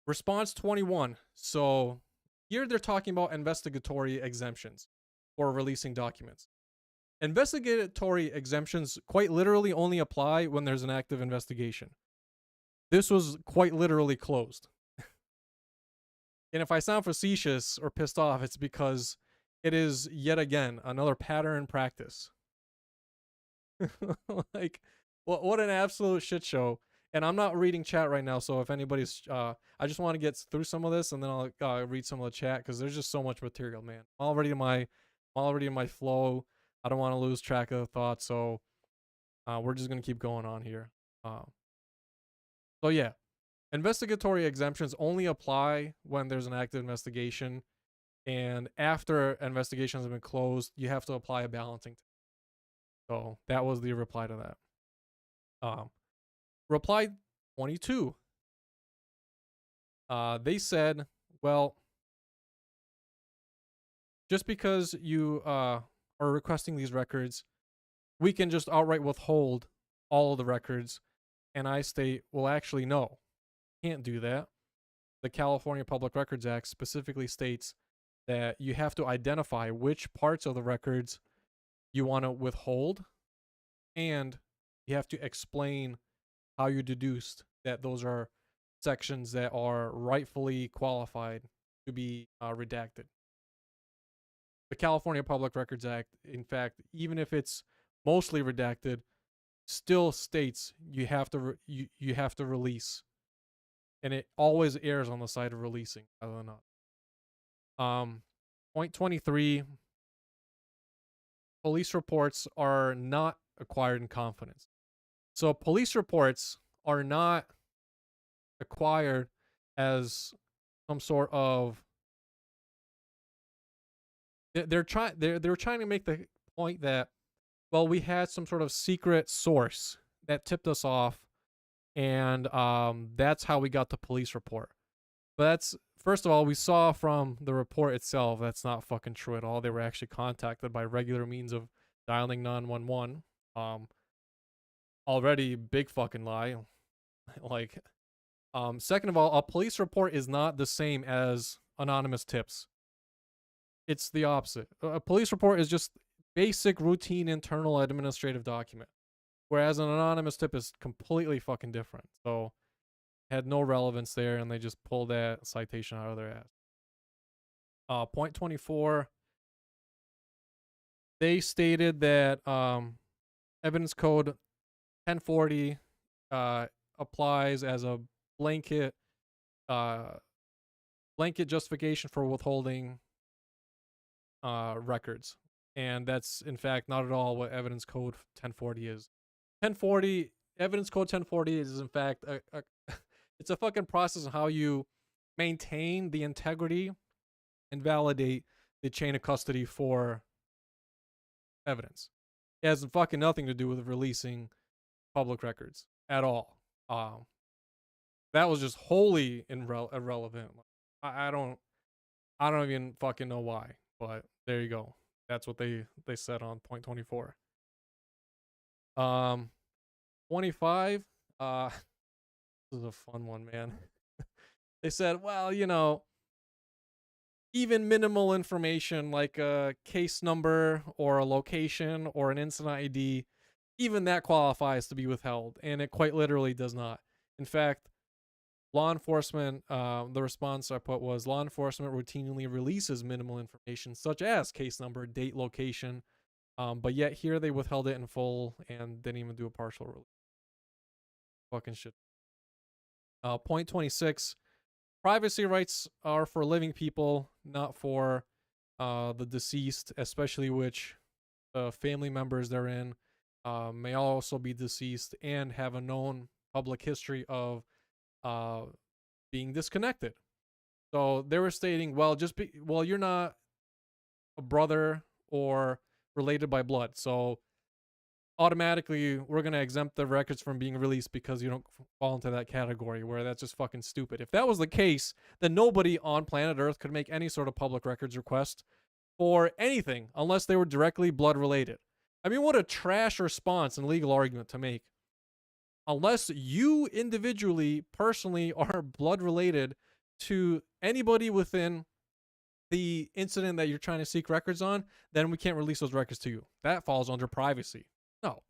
Response 21. So here they're talking about investigatory exemptions for releasing documents. Investigatory exemptions quite literally only apply when there's an active investigation. This was quite literally closed. And if I sound facetious or pissed off, it's because it is yet again another pattern practice. Like, what an absolute shit show. And I'm not reading chat right now, so if anybody's I just want to get through some of this, and then I'll read some of the chat, because there's just so much material, man. I'm already in my flow. I don't want to lose track of the thoughts, so we're just gonna keep going on here. So yeah, investigatory exemptions only apply when there's an active investigation, and after investigations have been closed, you have to apply a balancing. So that was the reply to that. Reply 22. They said, well, just because you are requesting these records, we can just outright withhold all of the records. And I state, well, actually, no, can't do that. The California Public Records Act specifically states that you have to identify which parts of the records you want to withhold, and you have to explain how you deduced that those are sections that are rightfully qualified to be redacted. The California Public Records Act, in fact, even if it's mostly redacted, still states you have to you have to release, and it always errs on the side of releasing rather than not. Point 23. Police reports are not acquired in confidence. So police reports are not acquired as some sort of they're trying to make the point that, well, we had some sort of secret source that tipped us off, and that's how we got the police report. But that's, first of all, we saw from the report itself that's not fucking true at all. They were actually contacted by regular means of dialing 911. Already big fucking lie. Like, second of all, a police report is not the same as anonymous tips. It's the opposite. A police report is just basic routine internal administrative document, whereas an anonymous tip is completely fucking different. So had no relevance there, and they just pulled that citation out of their ass. Point 24. They stated that evidence code 1040 applies as a blanket blanket justification for withholding records. And that's, in fact, not at all what Evidence Code 1040 is. 1040, Evidence Code 1040 is, in fact, it's a fucking process of how you maintain the integrity and validate the chain of custody for evidence. It has fucking nothing to do with releasing public records at all. That was just wholly irrelevant. I don't even fucking know why, but there you go. That's what they said on point 24. 25. This is a fun one, man. They said, well, even minimal information like a case number or a location or an incident ID, even that qualifies to be withheld, and it quite literally does not. In fact, law enforcement, the response I put was, law enforcement routinely releases minimal information such as case number, date, location, but yet here they withheld it in full and didn't even do a partial release. Fucking shit. Point 26. Privacy rights are for living people, not for the deceased, especially which family members they're in may also be deceased and have a known public history of being disconnected. So they were stating, well, you're not a brother or related by blood, so automatically we're going to exempt the records from being released because you don't fall into that category, where that's just fucking stupid. If that was the case, then nobody on planet Earth could make any sort of public records request for anything unless they were directly blood related. I mean, what a trash response and legal argument to make. Unless you individually, personally, are blood related to anybody within the incident that you're trying to seek records on, then we can't release those records to you. That falls under privacy. No.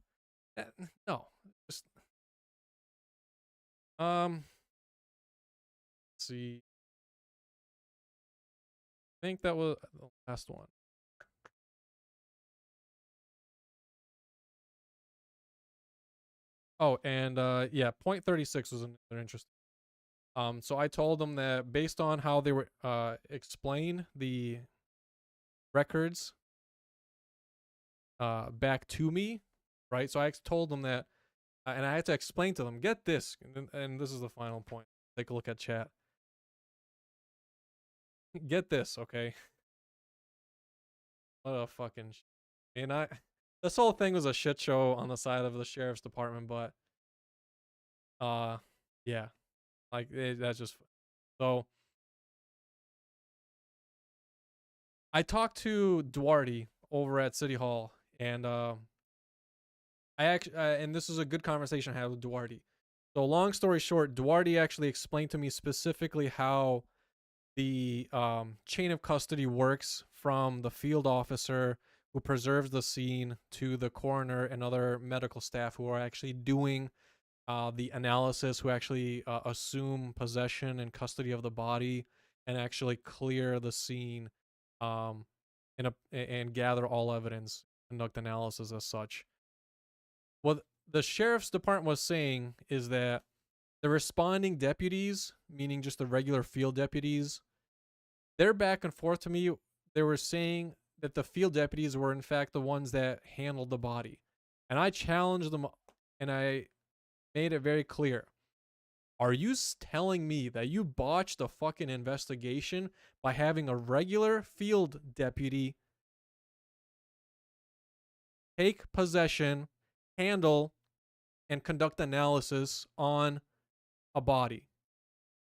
No. Just, let's see. I think that was the last one. Oh, and yeah, point 36 was another interesting. So I told them that based on how they were explain the records back to me, right? So I told them that, and I had to explain to them, get this, and this is the final point. Take a look at chat. Get this, okay? What a fucking and this whole thing was a shit show on the side of the sheriff's department, but yeah, like that's just so. I talked to Duarte over at City Hall, and I actually and this is a good conversation I had with Duarte. So long story short, Duarte actually explained to me specifically how the chain of custody works, from the field officer who preserves the scene to the coroner and other medical staff who are actually doing the analysis, who actually assume possession and custody of the body and actually clear the scene and gather all evidence, conduct analysis as such. What the sheriff's department was saying is that the responding deputies, meaning just the regular field deputies, they're back and forth to me. They were saying that the field deputies were in fact the ones that handled the body. And I challenged them and I made it very clear. Are you telling me that you botched a fucking investigation by having a regular field deputy take possession, handle, and conduct analysis on a body?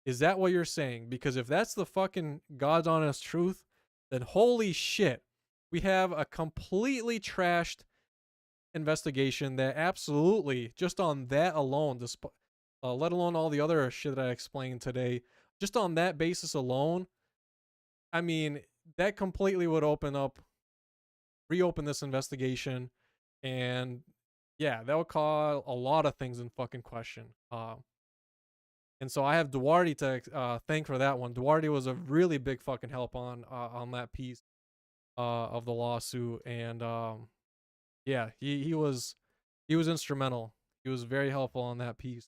Is that what you're saying? Because if that's the fucking God's honest truth, then holy shit, we have a completely trashed investigation that absolutely, just on that alone, let alone all the other shit that I explained today, just on that basis alone, I mean, that completely would reopen this investigation, and yeah, that would call a lot of things in fucking question. And so I have Duarte to thank for that one. Duarte was a really big fucking help on that piece of the lawsuit, and yeah, he was instrumental. He was very helpful on that piece.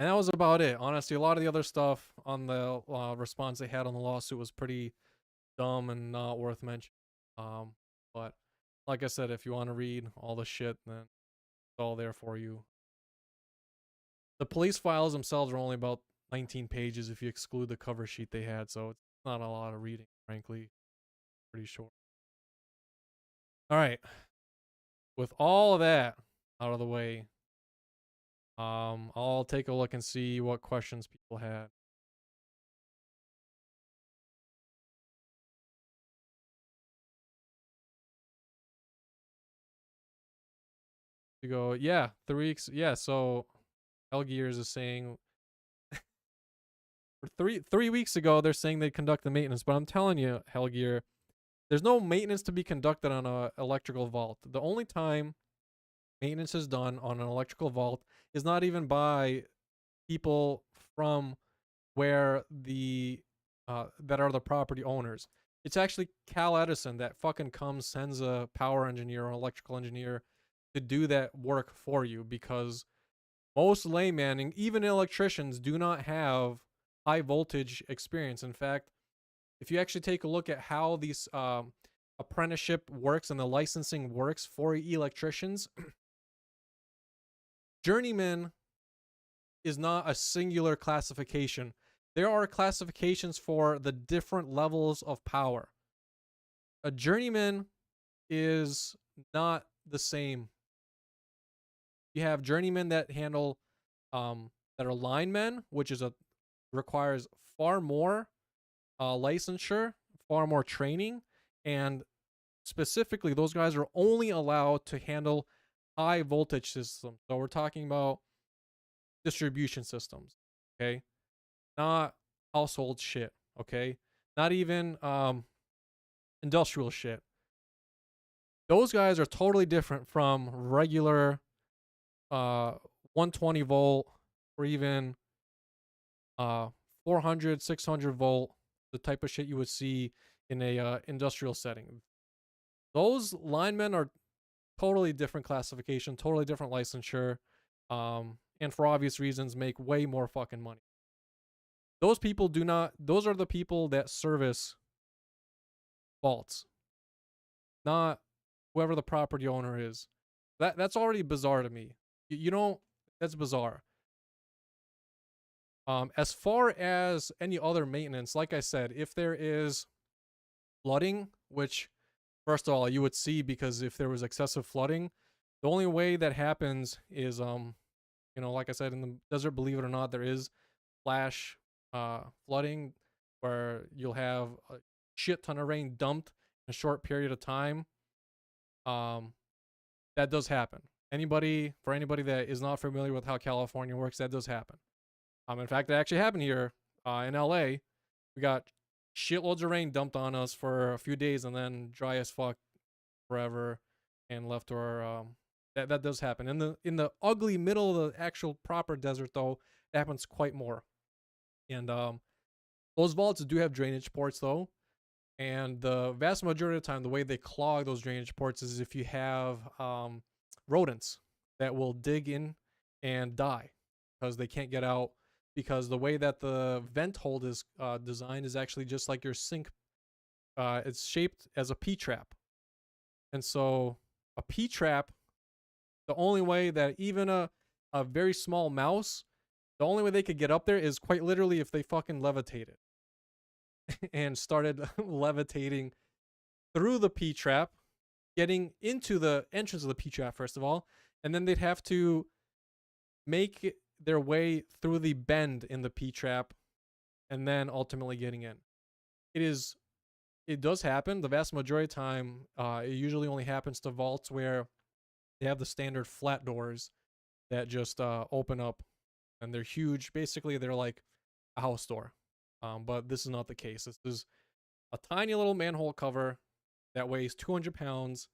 And that was about it. Honestly, a lot of the other stuff on the response they had on the lawsuit was pretty dumb and not worth mentioning. Um, but like I said, if you want to read all the shit, then it's all there for you. The police files themselves are only about 19 pages if you exclude the cover sheet they had, so it's not a lot of reading, frankly. Pretty short. All right. With all of that out of the way, I'll take a look and see what questions people had. You go, yeah, 3 weeks. Yeah, so Hell Gears is saying 3 weeks ago they're saying they conduct the maintenance, but I'm telling you, Hell Gear, there's no maintenance to be conducted on a electrical vault. The only time maintenance is done on an electrical vault is not even by people from where the that are the property owners. It's actually Cal Edison that fucking comes, sends a power engineer or an electrical engineer to do that work for you, because most laymen and even electricians do not have high voltage experience. In fact, if you actually take a look at how these apprenticeship works and the licensing works for electricians, journeyman is not a singular classification. There are classifications for the different levels of power. A journeyman is not the same. You have journeymen that handle that are linemen, which is a requires far more licensure, far more training, and specifically those guys are only allowed to handle high voltage systems. So we're talking about distribution systems, okay? Not household shit, okay? Not even industrial shit. Those guys are totally different from regular 120 volt or even 400, 600 volt, the type of shit you would see in a industrial setting. Those linemen are totally different classification, totally different licensure, and for obvious reasons make way more fucking money. Those people do not, those are the people that service vaults, not whoever the property owner is. That's already bizarre to me. You don't, that's bizarre. As far as any other maintenance, like I said, if there is flooding, which first of all you would see, because if there was excessive flooding, the only way that happens is like I said, in the desert, believe it or not, there is flash flooding where you'll have a shit ton of rain dumped in a short period of time. That does happen. For anybody that is not familiar with how California works, that does happen. In fact, that actually happened here in LA. We got shitloads of rain dumped on us for a few days and then dry as fuck forever and left to our that does happen. In the ugly middle of the actual proper desert though, it happens quite more. And those vaults do have drainage ports though. And the vast majority of the time, the way they clog those drainage ports is if you have rodents that will dig in and die because they can't get out, because the way that the vent hole is designed is actually just like your sink. It's shaped as a P-trap. And so a P-trap, the only way that even a very small mouse, the only way they could get up there is quite literally if they fucking levitated and started levitating through the P-trap, getting into the entrance of the P-trap first of all, and then they'd have to make their way through the bend in the P-trap and then ultimately getting in. It does happen. The vast majority of the time, it usually only happens to vaults where they have the standard flat doors that just open up, and they're huge. Basically, they're like a house door. But this is not the case. This is a tiny little manhole cover that weighs 200 pounds,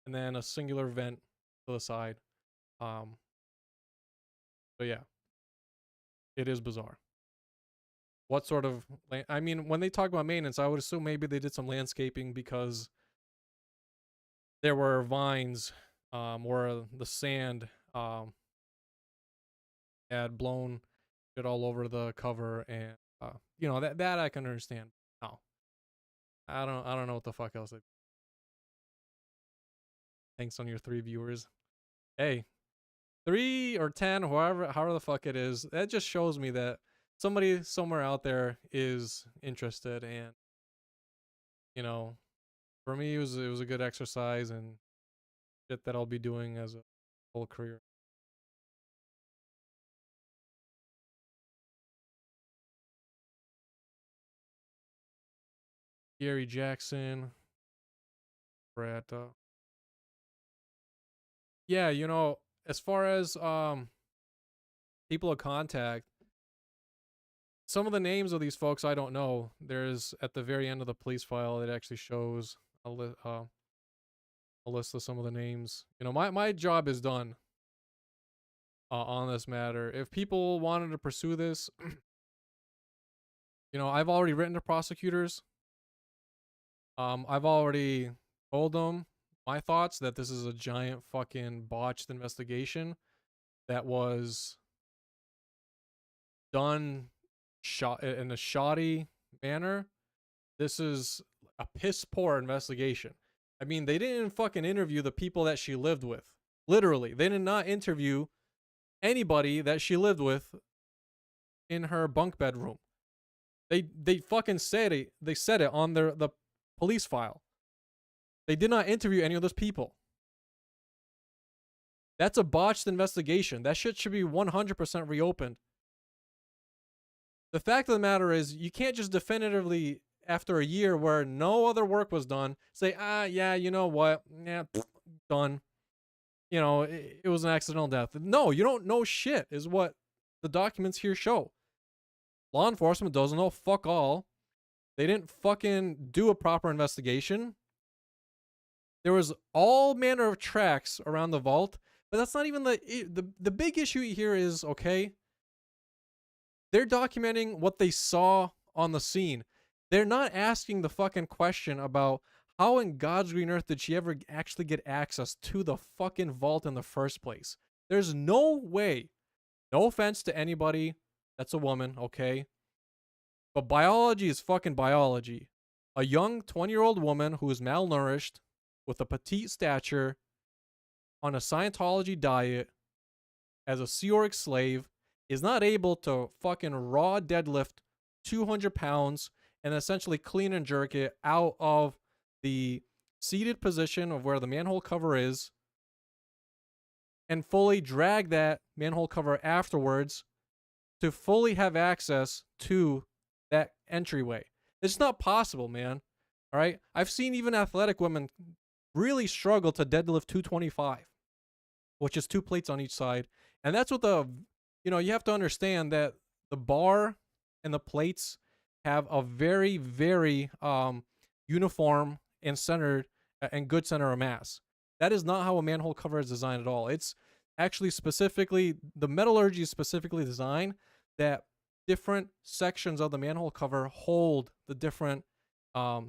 and then a singular vent to the side. So yeah, it is bizarre. What sort of, I mean, when they talk about maintenance, I would assume maybe they did some landscaping because there were vines or the sand had blown shit all over the cover, and you know, that I can understand. No, I don't know what the fuck else. Thanks on your 3 viewers. Hey, 3 or 10, however the fuck it is. That just shows me that somebody somewhere out there is interested, and you know, for me it was a good exercise and shit that I'll be doing as a whole career. Gary Jackson, Brad. Yeah, you know, as far as people of contact, some of the names of these folks I don't know. There's at the very end of the police file, it actually shows a list of some of the names. You know, my job is done on this matter. If people wanted to pursue this, you know, I've already written to prosecutors. I've already told them my thoughts that this is a giant fucking botched investigation that was done shot in a shoddy manner. This is a piss poor investigation. I mean, they didn't fucking interview the people that she lived with. Literally, they did not interview anybody that she lived with in her bunk bedroom. They fucking said it. They said it on the police file. They did not interview any of those people. That's a botched investigation. That shit should be 100% reopened. The fact of the matter is, you can't just definitively, after a year where no other work was done, say, yeah, you know what? Yeah, done. You know, it was an accidental death. No, you don't know shit, is what the documents here show. Law enforcement doesn't know fuck all. They didn't fucking do a proper investigation. There was all manner of tracks around the vault, but that's not even the big issue here is, okay, they're documenting what they saw on the scene. They're not asking the fucking question about how in God's green earth did she ever actually get access to the fucking vault in the first place. There's no way, no offense to anybody that's a woman, okay? But biology is fucking biology. A young 20-year-old woman who is malnourished with a petite stature on a Scientology diet as a Sea Org slave is not able to fucking raw deadlift 200 pounds and essentially clean and jerk it out of the seated position of where the manhole cover is and fully drag that manhole cover afterwards to fully have access to that entryway. It's not possible, man. All right. I've seen even athletic women really struggle to deadlift 225, which is 2 plates on each side. And that's what you have to understand that the bar and the plates have a very, very uniform and centered and good center of mass. That is not how a manhole cover is designed at all. It's actually specifically, the metallurgy is specifically designed that different sections of the manhole cover hold the different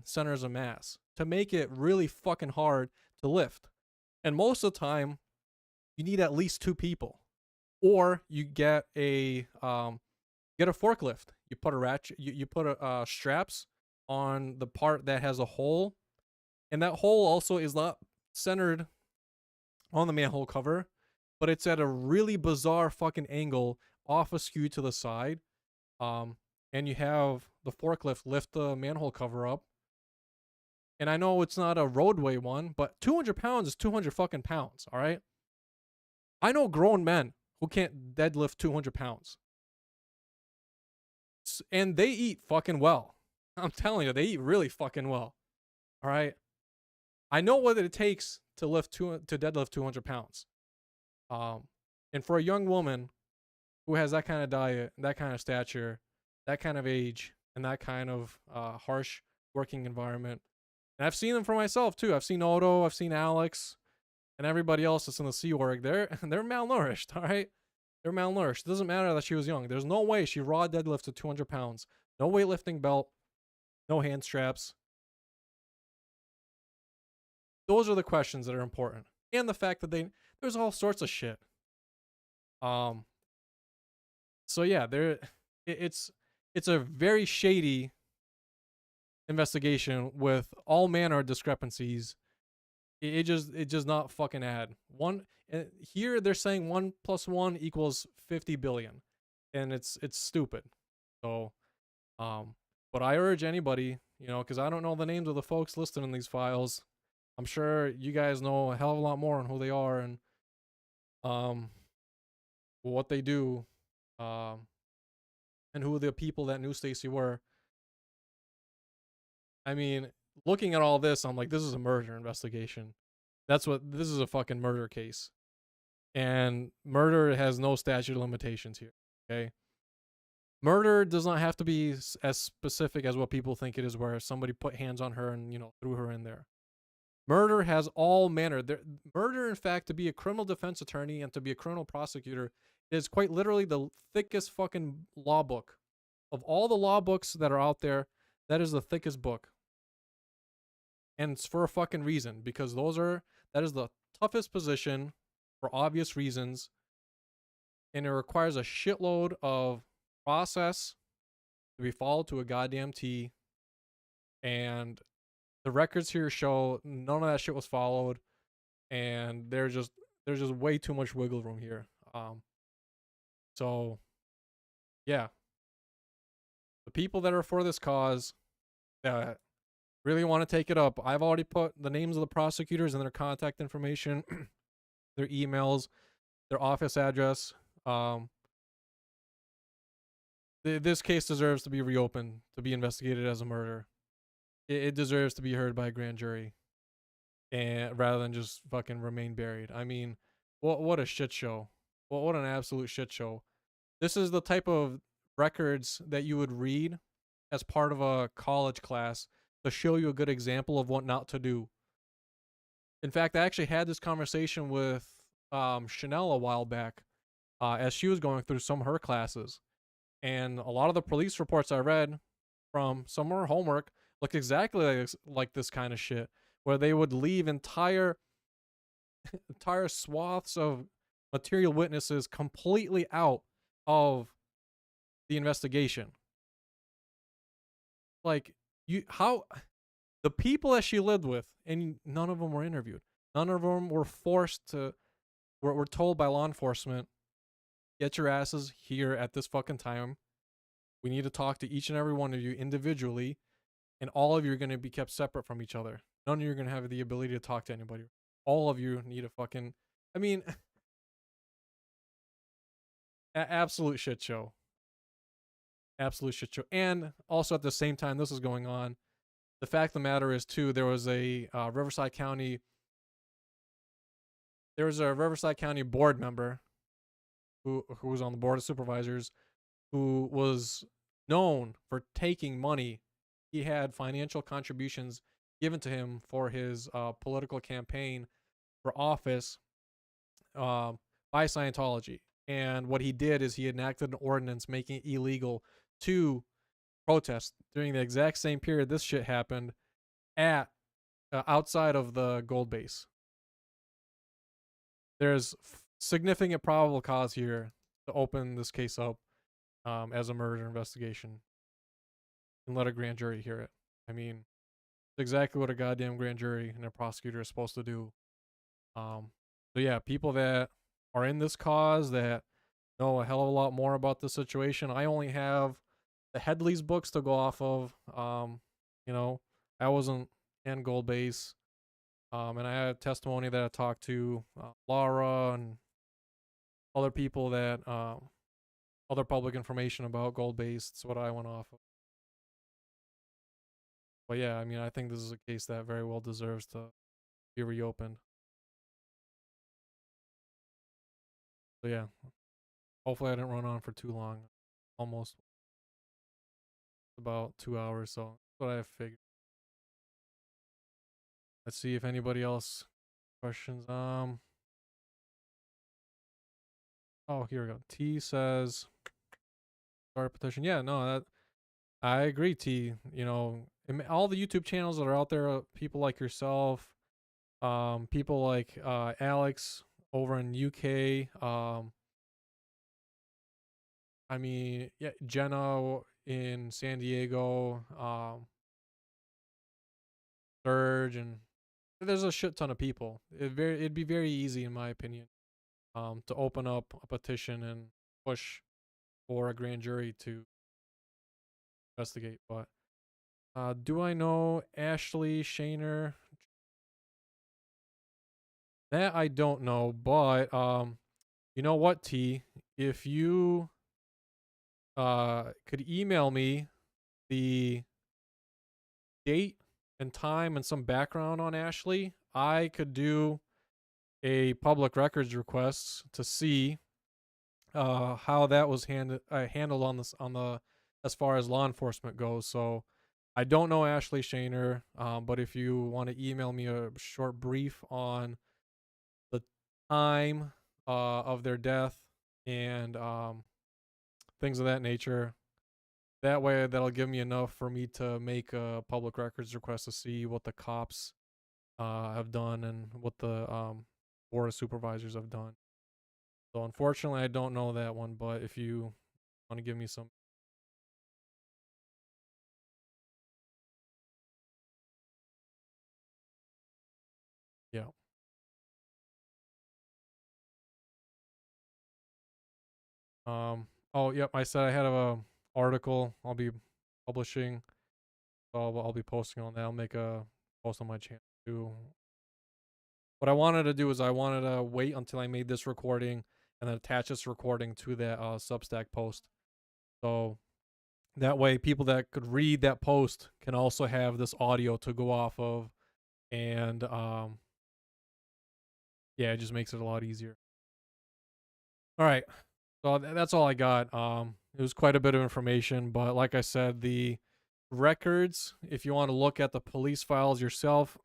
centers of mass to make it really fucking hard to lift. And most of the time, you need at least 2 people, or you get a forklift. You put a ratchet, you put straps on the part that has a hole, and that hole also is not centered on the manhole cover, but it's at a really bizarre fucking angle, off askew to the side. And you have the forklift lift the manhole cover up. And I know it's not a roadway one, but 200 pounds is 200 fucking pounds, all right? I know grown men who can't deadlift 200 pounds. And they eat fucking well. I'm telling you, they eat really fucking well. All right? I know what it takes to deadlift 200 pounds. And for a young woman who has that kind of diet, that kind of stature, that kind of age, and that kind of harsh working environment, and I've seen them for myself too. I've seen Odo, I've seen Alex, and everybody else that's in the Sea Org. They're malnourished, all right? They're malnourished. It doesn't matter that she was young. There's no way she raw deadlifted 200 pounds. No weightlifting belt, no hand straps. Those are the questions that are important. And the fact that there's all sorts of shit. So yeah, it's it's a very shady investigation with all manner of discrepancies. It just not fucking add one. Here they're saying 1 + 1 = 50 billion, and it's stupid. So um, but I urge anybody, because I don't know the names of the folks listed in these files. I'm sure you guys know a hell of a lot more on who they are and um what they do, um and who the people that knew Stacy were. I mean, looking at all this, I'm like, this is a murder investigation. This is, a fucking murder case. And murder has no statute of limitations here. Okay. Murder does not have to be as specific as what people think it is, where somebody put hands on her and, threw her in there. Murder has all manner. Murder, in fact, to be a criminal defense attorney and to be a criminal prosecutor is quite literally the thickest fucking law book. Of all the law books that are out there, that is the thickest book. And it's for a fucking reason, because that is the toughest position for obvious reasons, and it requires a shitload of process to be followed to a goddamn T. And the records here show none of that shit was followed, and there's just way too much wiggle room here. So yeah, the people that are for this cause that really want to take it up, I've already put the names of the prosecutors and their contact information, their emails, their office address. This case deserves to be reopened, to be investigated as a murder. It deserves to be heard by a grand jury, and rather than just fucking remain buried. I mean, what a shit show. What an absolute shit show. This is the type of records that you would read as part of a college class to show you a good example of what not to do. In fact, I actually had this conversation with Chanel a while back, as she was going through some of her classes. And a lot of the police reports I read from some of her homework looked exactly like this kind of shit, where they would leave entire swaths of material witnesses completely out of the investigation. Like, how the people that she lived with, and none of them were interviewed. None of them were forced to, were told by law enforcement, get your asses here at this fucking time. We need to talk to each and every one of you individually, and all of you are going to be kept separate from each other. None of you are going to have the ability to talk to anybody. All of you need a fucking, I mean, absolute shit show. Absolute shit show. And also at the same time this was going on, the fact of the matter is too, there was a Riverside County board member who was on the board of supervisors, who was known for taking money. He had financial contributions given to him for his political campaign for office, by Scientology. And what he did is he enacted an ordinance making it illegal to protest during the exact same period this shit happened at outside of the gold base. There's significant probable cause here to open this case up as a murder investigation and let a grand jury hear it. I mean, it's exactly what a goddamn grand jury and a prosecutor is supposed to do. So yeah, people that are in this cause that know a hell of a lot more about the situation. I only have the Headley's books to go off of. I wasn't in Gold Base. And I had testimony that I talked to Laura and other people that other public information about Gold Base. That's what I went off of. But yeah, I mean, I think this is a case that very well deserves to be reopened. So yeah, hopefully I didn't run on for too long. Almost about 2 hours, so that's what I figured. Let's see if anybody else questions. Oh, here we go. T says start a petition. Yeah, no, that I agree, T. All the YouTube channels that are out there, people like yourself, people like Alex over in UK, I mean, yeah, Jenna in San Diego, Surge, and there's a shit ton of people. It'd be very easy, in my opinion, to open up a petition and push for a grand jury to investigate. But do I know Ashley Shaner? That I don't know, but you know what, T? If you could email me the date and time and some background on Ashley, I could do a public records request to see how that was handled on this on the as far as law enforcement goes. So I don't know Ashley Shaner, but if you want to email me a short brief on the time of their death and things of that nature, that way that'll give me enough for me to make a public records request to see what the cops have done and what the board of supervisors have done. So unfortunately, I don't know that one, but if you want to give me some, yeah. Oh, yep. I said I had a article I'll be publishing. So I'll be posting on that. I'll make a post on my channel too. What I wanted to do is I wanted to wait until I made this recording and then attach this recording to that Substack post. So that way, people that could read that post can also have this audio to go off of, and yeah, it just makes it a lot easier. All right, so that's all I got. It was quite a bit of information, but like I said, the records, if you want to look at the police files yourself,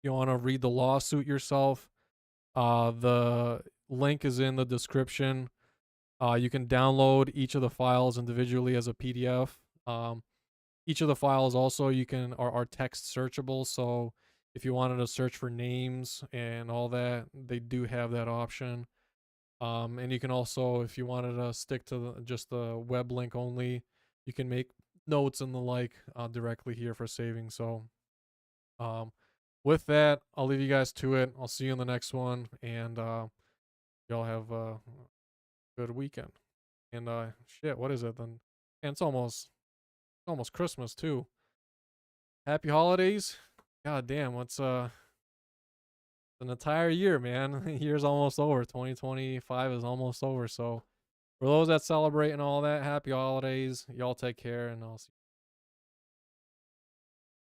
you want to read the lawsuit yourself, the link is in the description. You can download each of the files individually as a PDF. Each of the files also are text searchable, so if you wanted to search for names and all that, they do have that option. And you can also, if you wanted to stick to just the web link only, you can make notes and the like directly here for saving. So um, with that, I'll leave you guys to it. I'll see you in the next one, and y'all have a good weekend. And shit, what is it then? And it's almost Christmas too. Happy holidays. God damn, what's an entire year, man. The year's almost over. 2025 is almost over. So for those that celebrate and all that, happy holidays. Y'all take care, and I'll see